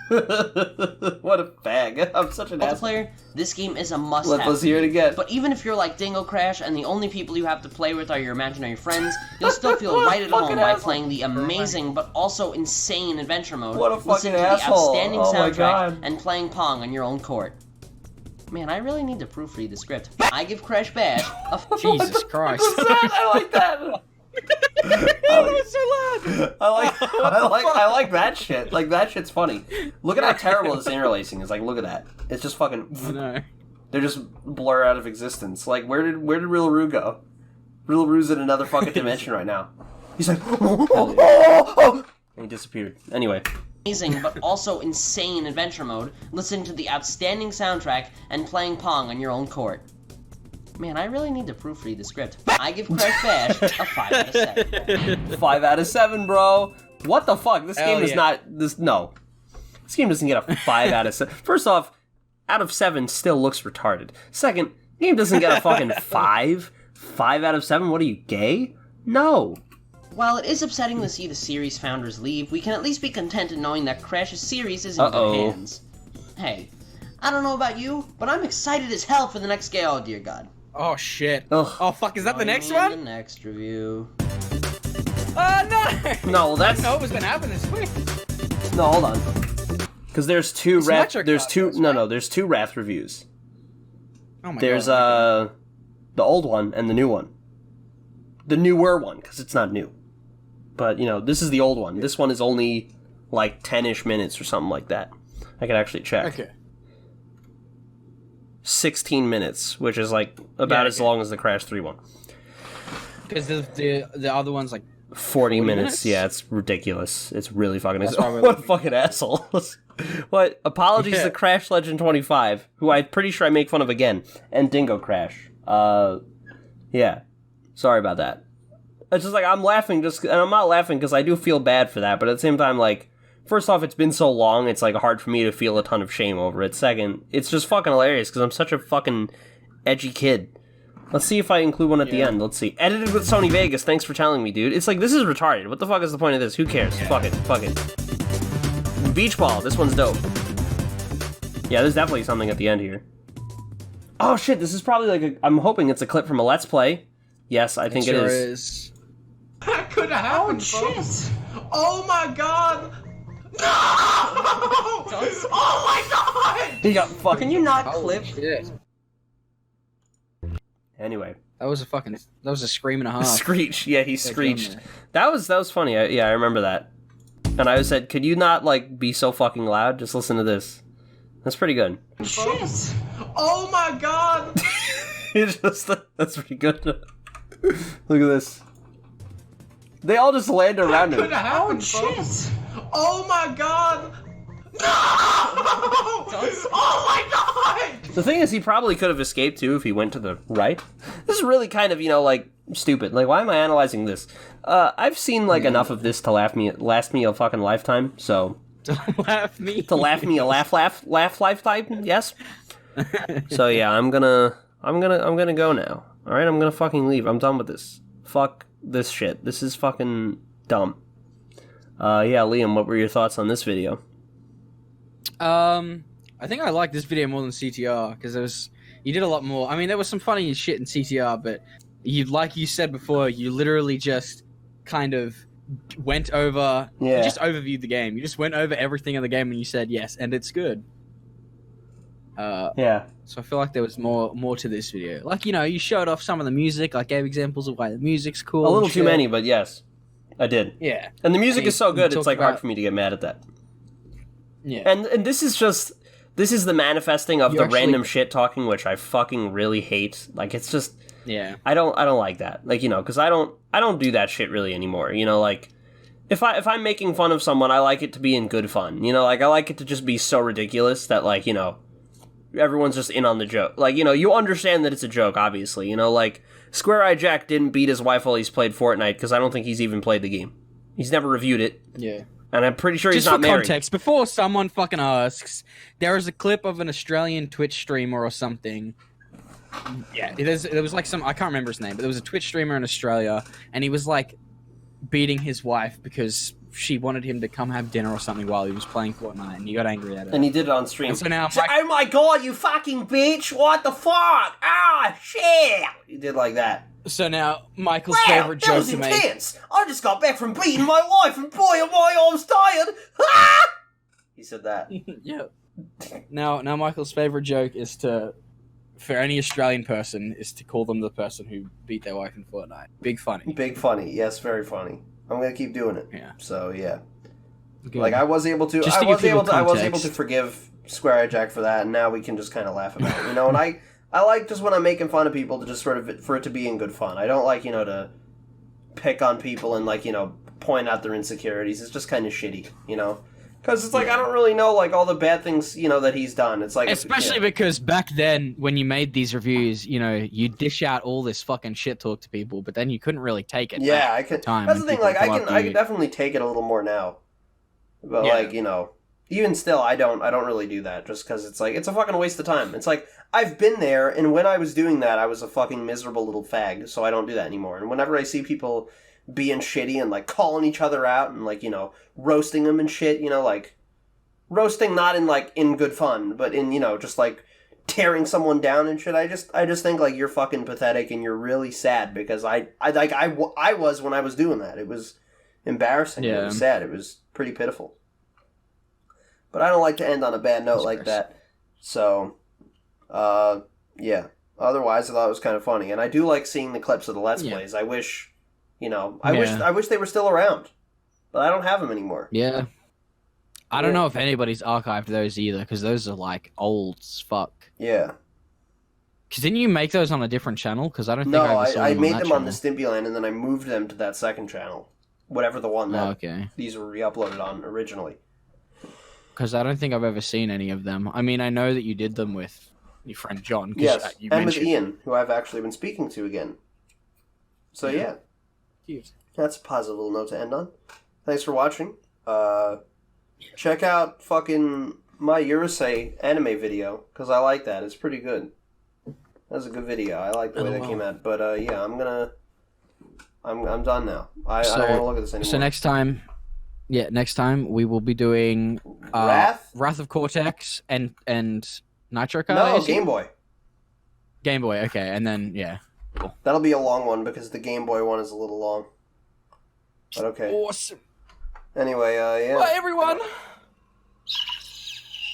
What a fag. I'm such an asshole. Multiplayer, this game is a must-have. Let's hear it again. But even if you're like Dingo Crash and the only people you have to play with are your imaginary friends, you'll still feel right at home by playing the amazing but also insane adventure mode, what a fucking listening to the asshole. outstanding Oh my soundtrack, God. and playing Pong on your own court. Man, I really need to proofread the script. I give Crash Bash a... Jesus Christ. I like that. I like that shit. Like, that shit's funny. Look at how terrible this interlacing is. Like, look at that. It's just fucking... No. They're just blur out of existence. Like, where did Real Roo go? Real Roo's in another fucking dimension right now. He's like... And he disappeared. Anyway. Amazing but also insane adventure mode, listening to the outstanding soundtrack, and playing Pong on your own court. Man, I really need to proofread the script. I give Crash Bash a 5 out of 7. 5 out of 7, bro. What the fuck? This game is not... No. This game doesn't get a 5 out of 7. First off, out of 7 still looks retarded. Second, the game doesn't get a fucking 5. 5 out of 7? What are you, gay? No. While it is upsetting to see the series founders leave, we can at least be content in knowing that Crash's series is in good hands. Hey, I don't know about you, but I'm excited as hell for the next game. Oh, dear God. Oh, shit. Ugh. Oh, fuck, is that the next Joining one? in the next review. No! No, that's... I didn't know it was gonna happen this quick. No, hold on. Because there's two It's Wrath... Metro There's Card, two... that's No, right. no, there's 2 Wrath reviews. Oh my There's, god. the old one and the new one. The newer one, because it's not new. But, you know, this is the old one. This one is only, like, 10-ish minutes or something like that. I can actually check. Okay. 16 minutes, which is, like, about as long as the Crash 3 one. Because the other one's like... 40 minutes? Yeah, it's ridiculous. It's really fucking... That's why we're What a looking. fucking asshole. What? Apologies Yeah. to Crash Legend 25, who I'm pretty sure I make fun of again, and Dingo Crash. Yeah. Sorry about that. It's just like, I'm laughing and I'm not laughing because I do feel bad for that, but at the same time, like, first off, it's been so long, it's, like, hard for me to feel a ton of shame over it. Second, it's just fucking hilarious because I'm such a fucking edgy kid. Let's see if I include one at the end. Let's see. Edited with Sony Vegas, thanks for telling me, dude. It's like, this is retarded. What the fuck is the point of this? Who cares? Fuck it. Beach Ball, this one's dope. Yeah, there's definitely something at the end here. Oh shit, this is probably like I'm hoping it's a clip from a Let's Play. Yes, I think it sure is. That could have happened, folks. Oh my god! No! Oh my god! He got fucking... Can you not clip? Shit. Anyway. That was a scream and a half. Screech, yeah, he Yeah, screeched. damn That was funny, yeah, I remember that. And I said, could you not, like, be so fucking loud? Just listen to this. That's pretty good. Shit! Oh my god! It's just, that's pretty good. Look at this. They all just land around That him. could have happened, folks. Oh my god! No! Oh my god! The thing is, he probably could have escaped too if he went to the right. This is really kind of, like, stupid. Like, why am I analyzing this? I've seen, like, enough of this to last me a fucking lifetime, so... To laugh me a laugh lifetime, yes? So, yeah, I'm gonna go now. Alright, I'm gonna fucking leave. I'm done with this. Fuck this shit. This is fucking dumb. Yeah, Liam, what were your thoughts on this video? I think I like this video more than CTR because you did a lot more. I mean, there was some funny shit in CTR, but like you said before, you literally just kind of went over. Yeah. You just overviewed the game. You just went over everything in the game and you said yes, and it's good. Yeah. So I feel like there was more to this video. Like, you showed off some of the music. I gave examples of why the music's cool. A little and too shit. many, but yes. I did. Yeah. And the music And is so you good, it's talked like hard about- for me to get mad at that. Yeah. And this is the manifesting of You the actually- random shit talking, which I fucking really hate. Like, it's just, Yeah. I don't like that. Like, because I don't do that shit really anymore. Like, if I'm making fun of someone, I like it to be in good fun. Like, I like it to just be so ridiculous that, like, everyone's just in on the joke. Like, you understand that it's a joke, obviously. Like, Square Eye Jack didn't beat his wife while he's played Fortnite because I don't think he's even played the game. He's never reviewed it. Yeah. And I'm pretty sure he's Just not for married. context, before someone fucking asks, there is a clip of an Australian Twitch streamer or something. Yeah, there was like some, I can't remember his name, but there was a Twitch streamer in Australia, and he was like beating his wife because she wanted him to come have dinner or something while he was playing Fortnite, and he got angry at her. And he did it on stream. And so now, Oh my god, you fucking bitch! What the fuck? Ah, shit! He did like that. So now, Michael's favorite that joke was to make. intense! I just got back from beating my wife, and boy, am I arms tired! Ah! He said that. Yeah. Now, Michael's favorite joke is for any Australian person, is to call them the person who beat their wife in Fortnite. Big funny. Big funny, yes, very funny. I'm gonna keep doing it. Yeah. So yeah, Good. like I was able to, Just I to give was able people to, I was able context. to forgive Square Eye Jack for that, and now we can just kind of laugh about it, And I like just when I'm making fun of people to just sort of for it to be in good fun. I don't like to pick on people and point out their insecurities. It's just kind of shitty, Because it's like I don't really know like all the bad things that he's done. It's like Especially because back then, when you made these reviews, you dish out all this fucking shit talk to people, but then you couldn't really take it. Yeah, back I at the can. time That's when the thing. people Like come I up can to you. definitely take it a little more now. But Yeah. even still, I don't really do that just because it's like, it's a fucking waste of time. It's like, I've been there, and when I was doing that, I was a fucking miserable little fag, so I don't do that anymore. And whenever I see people being shitty and, like, calling each other out and, like, you know, roasting them and shit, you know, like, roasting not in, like, in good fun, but in, you know, just, like, tearing someone down and shit, I just think, like, you're fucking pathetic and you're really sad, because I was when I was doing that. It was embarrassing. Yeah. It was sad. It was pretty pitiful. But I don't like to end on a bad note like that. So, yeah. Otherwise, I thought it was kind of funny. And I do like seeing the clips of the Let's Plays. I wish, you know, I wish they were still around. But I don't have them anymore. Yeah. I don't know if anybody's archived those either, because those are, like, old as fuck. Yeah. Because didn't you make those on a different channel? Because I don't think I made them on the STIMPYLAND, and then I moved them to that second channel. Whatever the one that these were re-uploaded on originally. Because I don't think I've ever seen any of them. I mean, I know that you did them with your friend John. Yes, and with Ian, who I've actually been speaking to again. So yeah. That's a positive little note to end on. Thanks for watching. Check out fucking my Urusei anime video, because I like that. It's pretty good. That's a good video. I like the way that came out. But yeah, I'm done now. I don't want to look at this anymore. So next time we will be doing Wrath of Cortex and Nitro Card. No, Game Boy. Game Boy, okay, and then cool. That'll be a long one because the Game Boy one is a little long. But okay. Awesome. Anyway, yeah. Bye everyone.